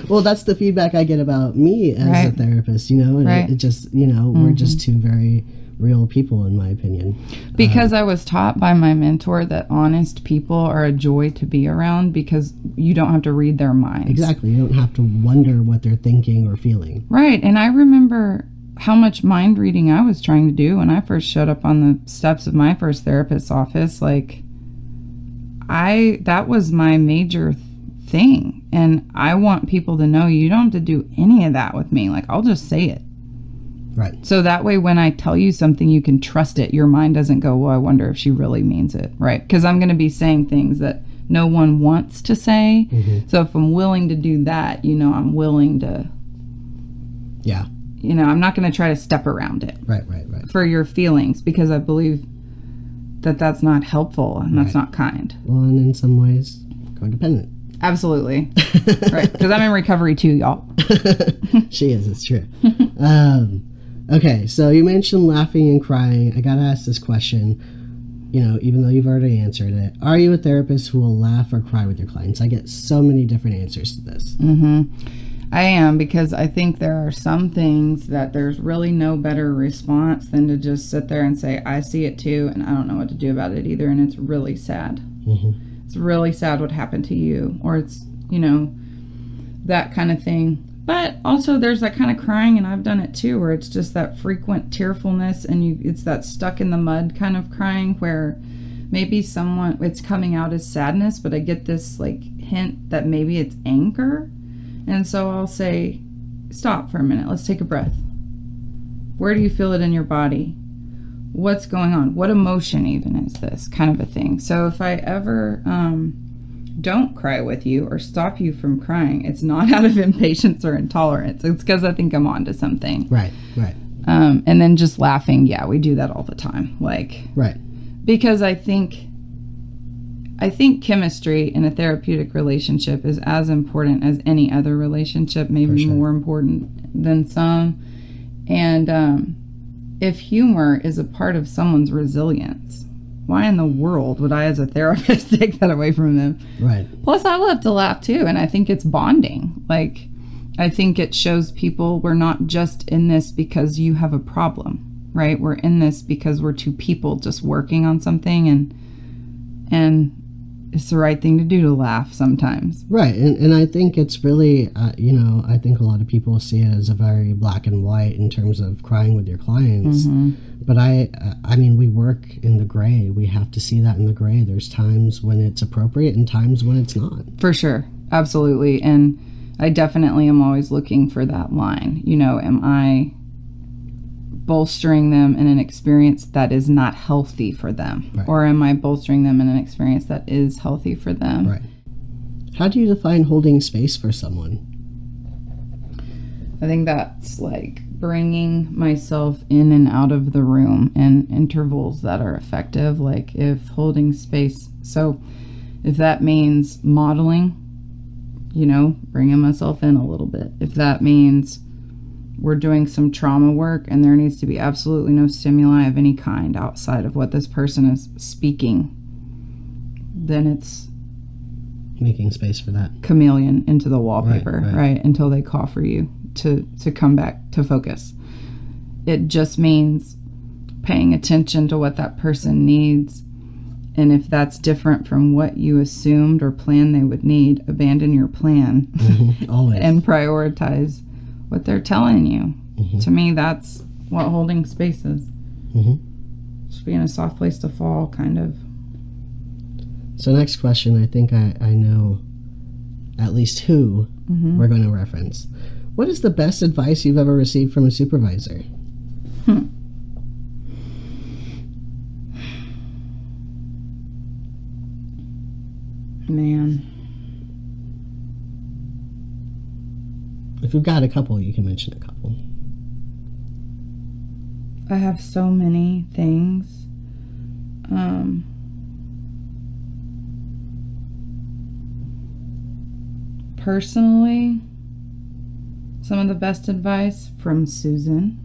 Speaker 2: Well, that's the feedback I get about me as a therapist, and it just, we're just two very real people, in my opinion.
Speaker 3: Because I was taught by my mentor that honest people are a joy to be around because you don't have to read their minds.
Speaker 2: Exactly. You don't have to wonder what they're thinking or feeling.
Speaker 3: Right. And I remember how much mind reading I was trying to do when I first showed up on the steps of my first therapist's office. That was my major thing. And I want people to know you don't have to do any of that with me. I'll just say it.
Speaker 2: Right.
Speaker 3: So that way, when I tell you something, you can trust it. Your mind doesn't go, well, I wonder if she really means it. Right. Because I'm going to be saying things that no one wants to say. Mm-hmm. So if I'm willing to do that, I'm willing to.
Speaker 2: Yeah.
Speaker 3: I'm not going to try to step around it.
Speaker 2: Right.
Speaker 3: For your feelings, because I believe that that's not helpful and that's not kind.
Speaker 2: Well, and in some ways, codependent.
Speaker 3: Absolutely. Right. Because I'm in recovery too, y'all.
Speaker 2: She is. It's true. Okay. So you mentioned laughing and crying. I got to ask this question, even though you've already answered it. Are you a therapist who will laugh or cry with your clients? I get so many different answers to this.
Speaker 3: Mm-hmm. I am, because I think there are some things that there's really no better response than to just sit there and say, I see it too, and I don't know what to do about it either, and it's really sad. Mm-hmm. It's really sad what happened to you, or it's, that kind of thing. But also there's that kind of crying, and I've done it too, where it's just that frequent tearfulness, and it's that stuck in the mud kind of crying, where maybe it's coming out as sadness, but I get this hint that maybe it's anger. And so I'll say, stop for a minute. Let's take a breath. Where do you feel it in your body? What's going on? What emotion even is this? Kind of a thing. So if I ever don't cry with you or stop you from crying, it's not out of impatience or intolerance. It's because I think I'm onto something.
Speaker 2: Right.
Speaker 3: And then just laughing. Yeah, we do that all the time.
Speaker 2: Right.
Speaker 3: Because I think chemistry in a therapeutic relationship is as important as any other relationship, maybe more important than some. And if humor is a part of someone's resilience, why in the world would I as a therapist take that away from them?
Speaker 2: Right.
Speaker 3: Plus, I love to laugh too, and I think it's bonding. I think it shows people we're not just in this because you have a problem, right? We're in this because we're two people just working on something, and it's the right thing to do to laugh sometimes. Right.
Speaker 2: And I think it's really, I think a lot of people see it as a very black and white in terms of crying with your clients. Mm-hmm. But I mean, we work in the gray. We have to see that in the gray. There's times when it's appropriate and times when it's not.
Speaker 3: For sure. Absolutely. And I definitely am always looking for that line. Am I bolstering them in an experience that is not healthy for them?
Speaker 2: Right.
Speaker 3: Or am I bolstering them in an experience that is healthy for them?
Speaker 2: Right. How do you define holding space for someone?
Speaker 3: I think that's like bringing myself in and out of the room in intervals that are effective. Like if holding space, so if that means modeling, bringing myself in a little bit. If that means we're doing some trauma work and there needs to be absolutely no stimuli of any kind outside of what this person is speaking, then it's
Speaker 2: making space for that.
Speaker 3: Chameleon into the wallpaper,
Speaker 2: right.
Speaker 3: Until they call for you to come back to focus. It just means paying attention to what that person needs. And if that's different from what you assumed or planned they would need, abandon your plan.
Speaker 2: Always.
Speaker 3: And prioritize what they're telling you. To me, that's what holding space is. Just being a soft place to fall, kind of.
Speaker 2: So next question, I think I know at least who we're going to reference. What is the best advice you've ever received from a supervisor?
Speaker 3: Man.
Speaker 2: If you've got a couple, you can mention a couple.
Speaker 3: I have so many things. Personally, some of the best advice from Susan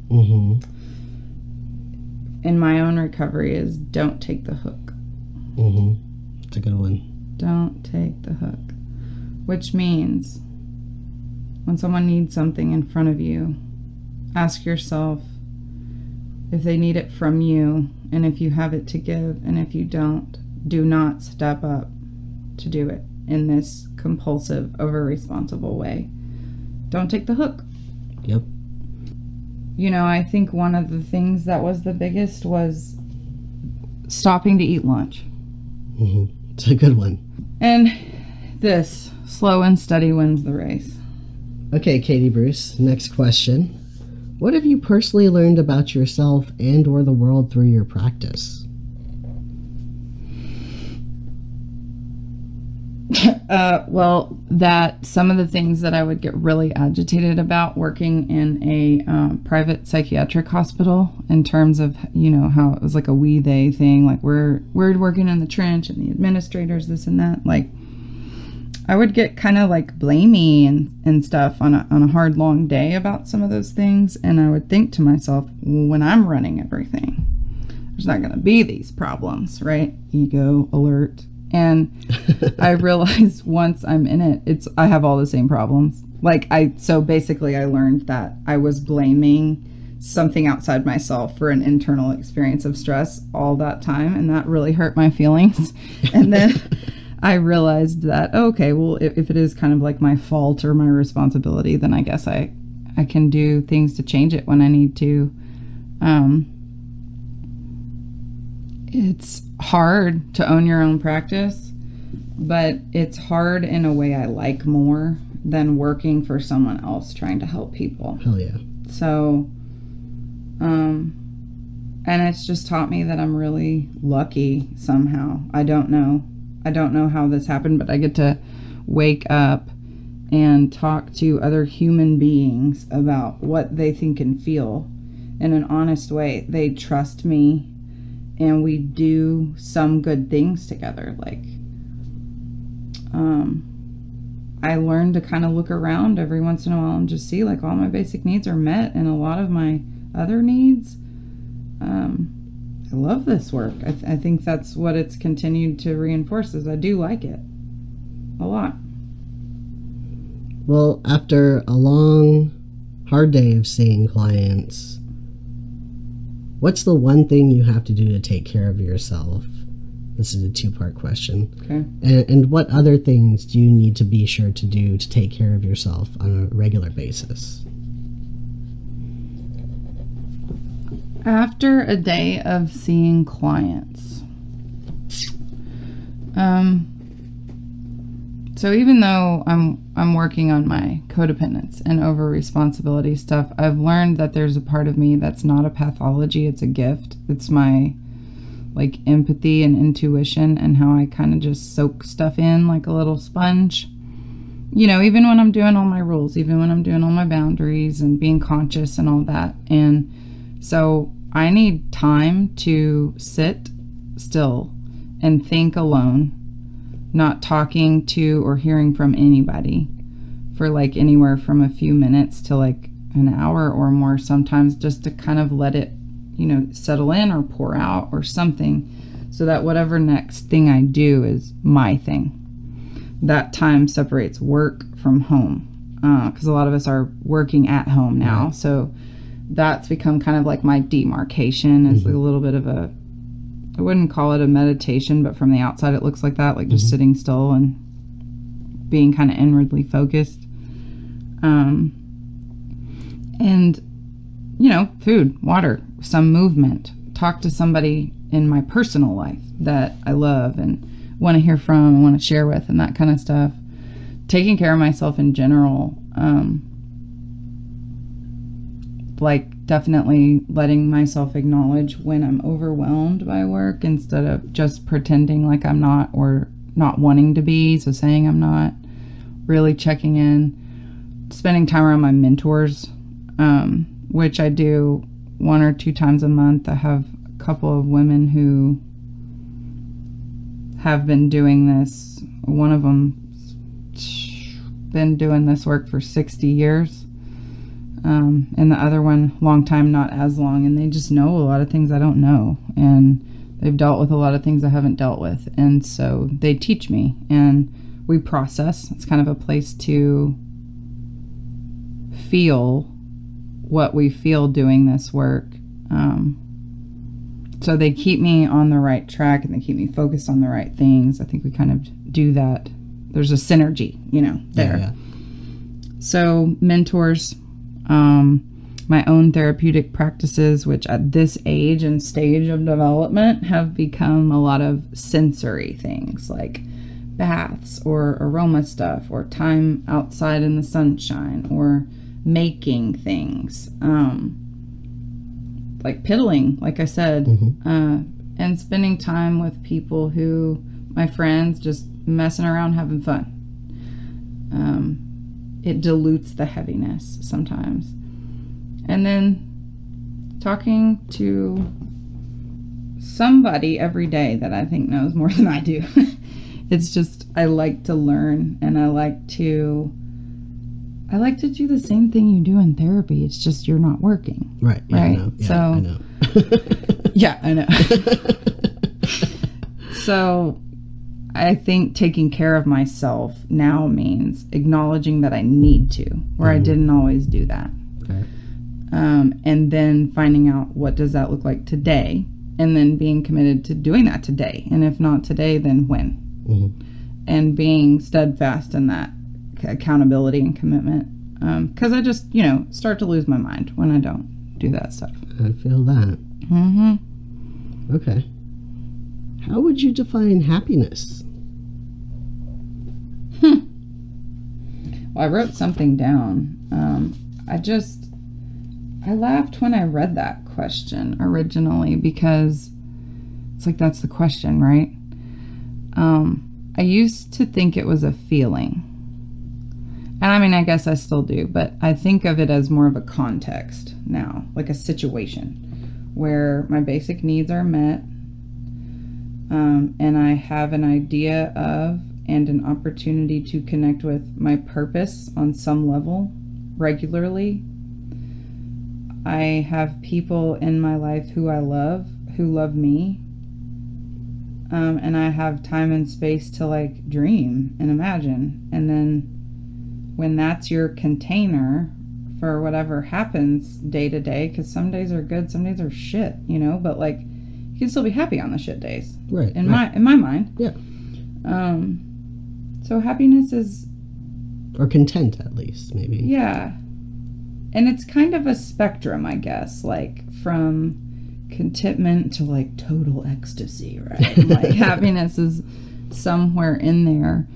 Speaker 3: in my own recovery is don't take the hook.
Speaker 2: It's a good one.
Speaker 3: Don't take the hook. Which means when someone needs something in front of you, ask yourself if they need it from you, and if you have it to give, and if you don't, do not step up to do it in this compulsive, over-responsible way. Don't take the hook.
Speaker 2: Yep.
Speaker 3: I think one of the things that was the biggest was stopping to eat lunch.
Speaker 2: It's a good one.
Speaker 3: And this, slow and steady wins the race.
Speaker 2: Okay, Katy Bruce, next question. What have you personally learned about yourself and or the world through your practice?
Speaker 3: Well, that some of the things that I would get really agitated about working in a private psychiatric hospital, in terms of, how it was like a we they thing, like we're working in the trench and the administrators, this and that. Like, I would get kind of like blamey and stuff on a hard, long day about some of those things. And I would think to myself, when I'm running everything, there's not going to be these problems, right? Ego alert. And I realized once I'm in it, I have all the same problems. So basically I learned that I was blaming something outside myself for an internal experience of stress all that time. And that really hurt my feelings. And then I realized that, okay, well, if it is kind of like my fault or my responsibility, then I guess I can do things to change it when I need to. It's hard to own your own practice, but it's hard in a way I like more than working for someone else trying to help people.
Speaker 2: Hell yeah.
Speaker 3: So, and it's just taught me that I'm really lucky somehow. I don't know how this happened, but I get to wake up and talk to other human beings about what they think and feel in an honest way. They trust me, and we do some good things together. I learned to kind of look around every once in a while and just see like all my basic needs are met, and a lot of my other needs. I love this work. I think that's what it's continued to reinforce, is I do like it a lot.
Speaker 2: Well, after a long, hard day of seeing clients, what's the one thing you have to do to take care of yourself? This is a two-part question.
Speaker 3: Okay.
Speaker 2: And what other things do you need to be sure to do to take care of yourself on a regular basis?
Speaker 3: After a day of seeing clients, So even though I'm working on my codependence and over responsibility stuff, I've learned that there's a part of me that's not a pathology, it's a gift. It's my like empathy and intuition and how I kind of just soak stuff in like a little sponge. You know, even when I'm doing all my rules, even when I'm doing all my boundaries and being conscious and all that. And so I need time to sit still and think alone, not talking to or hearing from anybody for like anywhere from a few minutes to like an hour or more sometimes, just to kind of let it, you know, settle in or pour out or something, so that whatever next thing I do is my thing. That time separates work from home, because a lot of us are working at home now.
Speaker 2: Right.
Speaker 3: So that's become kind of like my demarcation. It's like a little bit of a, I wouldn't call it a meditation, but from the outside it looks like that, like just sitting still and being kind of inwardly focused. And, you know, food, water, some movement, talk to somebody in my personal life that I love and want to hear from and want to share with and that kind of stuff. Taking care of myself in general, like definitely letting myself acknowledge when I'm overwhelmed by work instead of just pretending like I'm not or not wanting to be, so saying I'm not, really checking in, spending time around my mentors, which I do 1 or 2 times a month. I have a couple of women who have been doing this. One of them been doing this work for 60 years. And the other one, long time, not as long. And they just know a lot of things I don't know. And they've dealt with a lot of things I haven't dealt with. And so they teach me and we process. It's kind of a place to feel what we feel doing this work. So they keep me on the right track and they keep me focused on the right things. I think we kind of do that. There's a synergy, you know, there.
Speaker 2: Yeah.
Speaker 3: So mentors, my own therapeutic practices, which at this age and stage of development have become a lot of sensory things like baths or aroma stuff or time outside in the sunshine or making things, like piddling, like I said, and spending time with people who, my friends, just messing around, having fun. It dilutes the heaviness sometimes. And then talking to somebody every day that I think knows more than I do. It's just, I like to learn and I like to do the same thing you do in therapy. It's just you're not working.
Speaker 2: Right. Yeah,
Speaker 3: right.
Speaker 2: I know. Yeah,
Speaker 3: so
Speaker 2: I know.
Speaker 3: yeah, I know. So I think taking care of myself now means acknowledging that I need to, where I didn't always do that.
Speaker 2: Okay.
Speaker 3: And then finding out what does that look like today, and then being committed to doing that today. And if not today, then when? And being steadfast in that accountability and commitment. Because I just, you know, start to lose my mind when I don't do that stuff.
Speaker 2: I feel that. Okay. How would you define happiness?
Speaker 3: Well, I wrote something down. I laughed when I read that question originally because it's like, that's the question, right? I used to think it was a feeling. And I mean, I guess I still do, but I think of it as more of a context now, like a situation where my basic needs are met, and I have an idea of and an opportunity to connect with my purpose on some level regularly. I have people in my life who I love, who love me, and I have time and space to like dream and imagine. And then when that's your container for whatever happens day to day, because some days are good, some days are shit, you know, but like you can still be happy on the shit days,
Speaker 2: Right.
Speaker 3: in my mind.
Speaker 2: Yeah.
Speaker 3: So happiness is,
Speaker 2: Or content, at least, maybe.
Speaker 3: yeah, and it's kind of a spectrum, I guess, like from contentment to like total ecstasy, right? Like happiness is somewhere in there.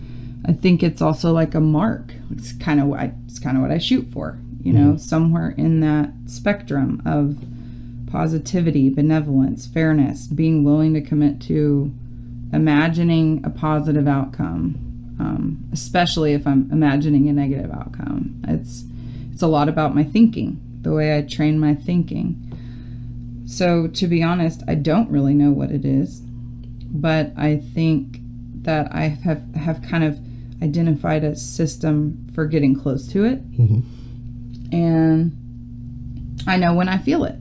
Speaker 3: I think it's also like a mark. It's kind of what I shoot for, you know, somewhere in that spectrum of positivity, benevolence, fairness, being willing to commit to imagining a positive outcome, especially if I'm imagining a negative outcome. It's a lot about my thinking, the way I train my thinking. So to be honest, I don't really know what it is, but I think that I have kind of identified a system for getting close to it. And I know when I feel it.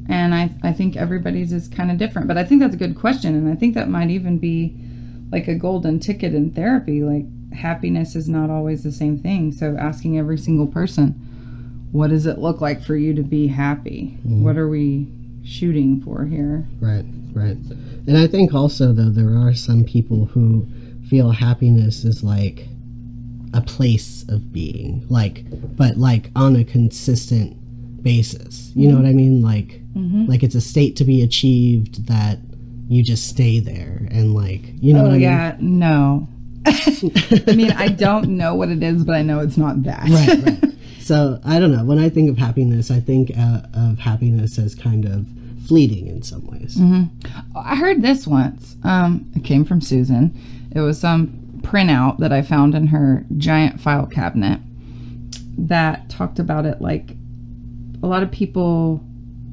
Speaker 3: And I think everybody's is kind of different, but I think that's a good question. And I think that might even be like a golden ticket in therapy. Like, happiness is not always the same thing. So asking every single person, what does it look like for you to be happy? What are we shooting for here?
Speaker 2: Right. And I think also, though, there are some people who feel happiness is like a place of being, but on a consistent basis. You know what I mean? Like it's a state to be achieved that you just stay there, and you know what I mean?
Speaker 3: Yeah, no. I mean, I don't know what it is, but I know it's not that.
Speaker 2: Right. So I don't know. When I think of happiness, I think of happiness as kind of fleeting in some ways.
Speaker 3: I heard this once. It came from Susan. It was some printout that I found in her giant file cabinet that talked about it like a lot of people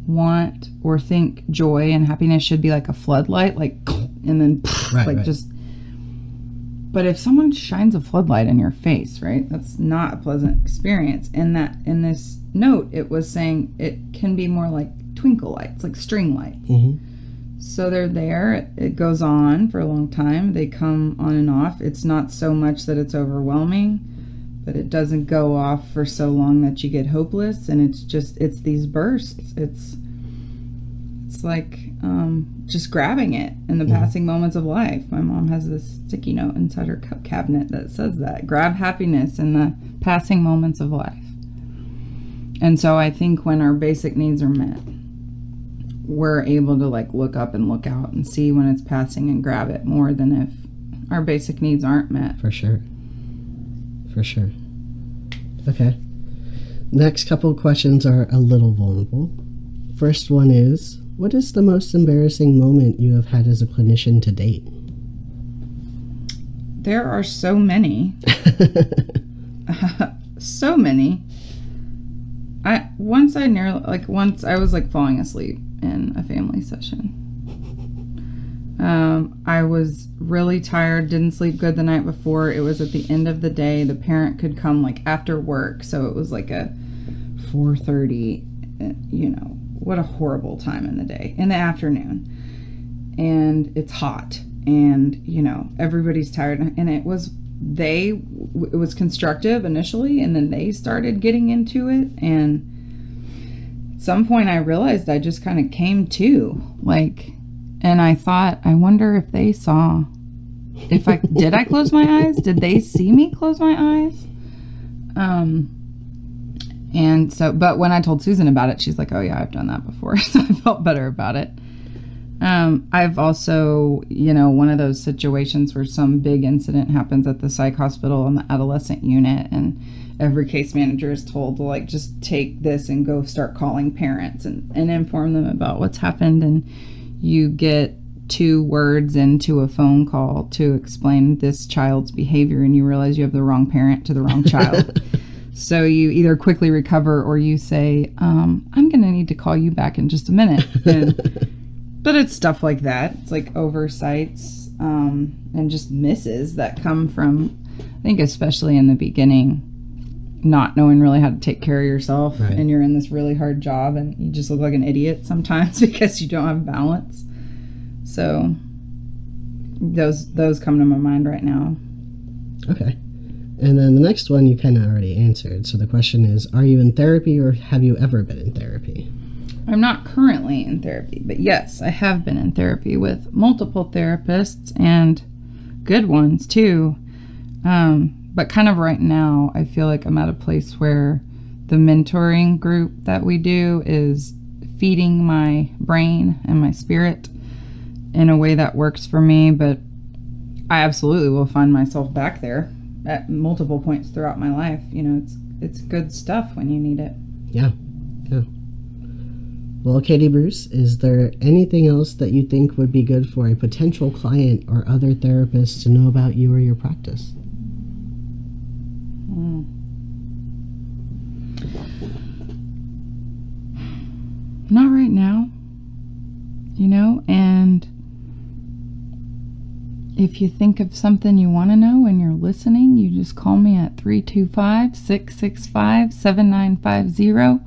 Speaker 3: want or think joy and happiness should be like a floodlight, and then just. But if someone shines a floodlight in your face, right, that's not a pleasant experience. And that in this note, it was saying it can be more like twinkle lights, like string lights. So they're there. It goes on for a long time. They come on and off. It's not so much that it's overwhelming, but it doesn't go off for so long that you get hopeless. And it's these bursts. It's like just grabbing it in the passing moments of life. My mom has this sticky note inside her cup cabinet that says that. Grab happiness in the passing moments of life. And so I think when our basic needs are met, we're able to look up and look out and see when it's passing and grab it more than if our basic needs aren't met.
Speaker 2: For sure. Okay. Next couple of questions are a little vulnerable. First one is, what is the most embarrassing moment you have had as a clinician to date?
Speaker 3: There are so many. So many. Once I was falling asleep in a family session. I was really tired, didn't sleep good the night before. It was at the end of the day. The parent could come after work, so it was a 4:30, what a horrible time in the day, in the afternoon. And it's hot, and everybody's tired, and it was constructive initially, and then they started getting into it, and at some point I realized I just kind of came to, and I thought, I wonder if they saw, did I close my eyes? Did they see me close my eyes? And so, but when I told Susan about it, she's like, oh yeah, I've done that before. So I felt better about it. I've also, one of those situations where some big incident happens at the psych hospital in the adolescent unit, and every case manager is told to just take this and go start calling parents and inform them about what's happened. And you get 2 words into a phone call to explain this child's behavior, and you realize you have the wrong parent to the wrong child. So you either quickly recover or you say, I'm going to need to call you back in just a minute. But it's stuff like that. It's oversights and just misses that come from, I think, especially in the beginning, not knowing really how to take care of yourself. Right. And you're in this really hard job and you just look like an idiot sometimes because you don't have balance. So those come to my mind right now.
Speaker 2: Okay. And then the next one you kind of already answered. So the question is, are you in therapy or have you ever been in therapy?
Speaker 3: I'm not currently in therapy, but yes, I have been in therapy with multiple therapists and good ones too. But kind of right now, I feel like I'm at a place where the mentoring group that we do is feeding my brain and my spirit in a way that works for me. But I absolutely will find myself back there at multiple points throughout my life. You know, it's good stuff when you need it.
Speaker 2: Yeah. Well, Katy Bruce, is there anything else that you think would be good for a potential client or other therapists to know about you or your practice?
Speaker 3: Not right now, you know, and if you think of something you want to know when you're listening, you just call me at 325-665-7950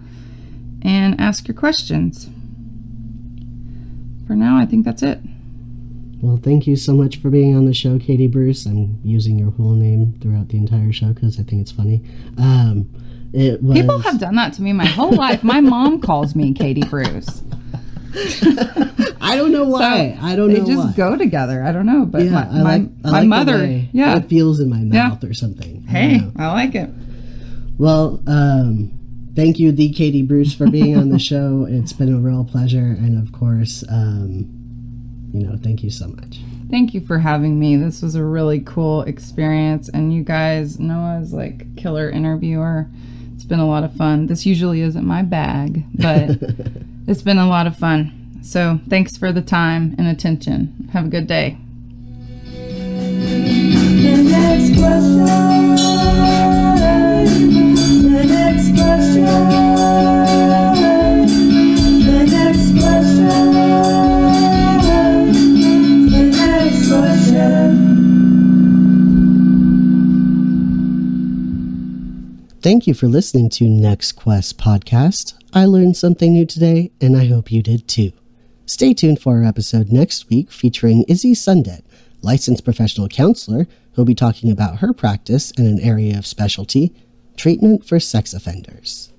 Speaker 3: and ask your questions. For now, I think that's it.
Speaker 2: Well, thank you so much for being on the show, Katy Bruce. I'm using your whole name throughout the entire show because I think it's funny.
Speaker 3: People have done that to me my whole life. My mom calls me Katy Bruce.
Speaker 2: I don't know why.
Speaker 3: So they just go together. I don't know. But
Speaker 2: yeah,
Speaker 3: my mother,
Speaker 2: it feels in my mouth or something.
Speaker 3: Hey, I like it.
Speaker 2: Well, thank you, the Katy Bruce, for being on the show. It's been a real pleasure. And of course, thank you so much.
Speaker 3: Thank you for having me. This was a really cool experience. And you guys, Noah's like killer interviewer. It's been a lot of fun. This usually isn't my bag, but it's been a lot of fun. So thanks for the time and attention. Have a good day.
Speaker 1: The next question. The next question. The next question. The next question.
Speaker 2: Thank you for listening to NextQuest podcast. I learned something new today, and I hope you did too. Stay tuned for our episode next week featuring Izzy Sundet, licensed professional counselor, who'll be talking about her practice in an area of specialty, treatment for sex offenders.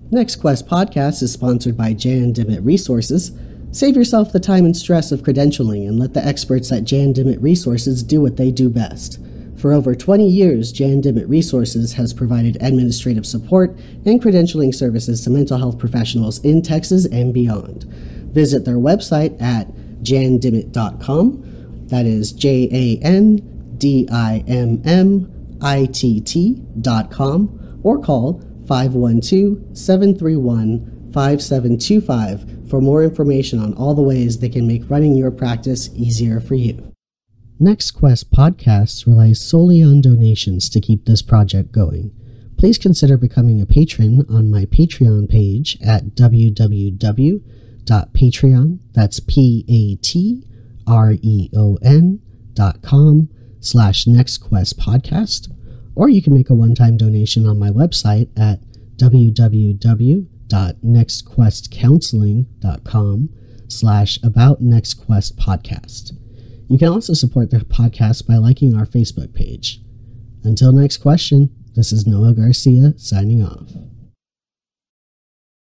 Speaker 2: NextQuest podcast is sponsored by Jan Dimmitt Resources. Save yourself the time and stress of credentialing and let the experts at Jan Dimmitt Resources do what they do best. For over 20 years, Jan Dimmitt Resources has provided administrative support and credentialing services to mental health professionals in Texas and beyond. Visit their website at jandimmitt.com. That is JANDIMMITT.com, or call 512-731-5725 for more information on all the ways they can make running your practice easier for you. NextQuest podcasts rely solely on donations to keep this project going. Please consider becoming a patron on my Patreon page at www.patreon, that's patreon.com/NextQuestPodcast, or you can make a one-time donation on my website at www.nextquestcounseling.com/aboutnextquestpodcast. You can also support the podcast by liking our Facebook page. Until next question, this is Noah Garcia signing off.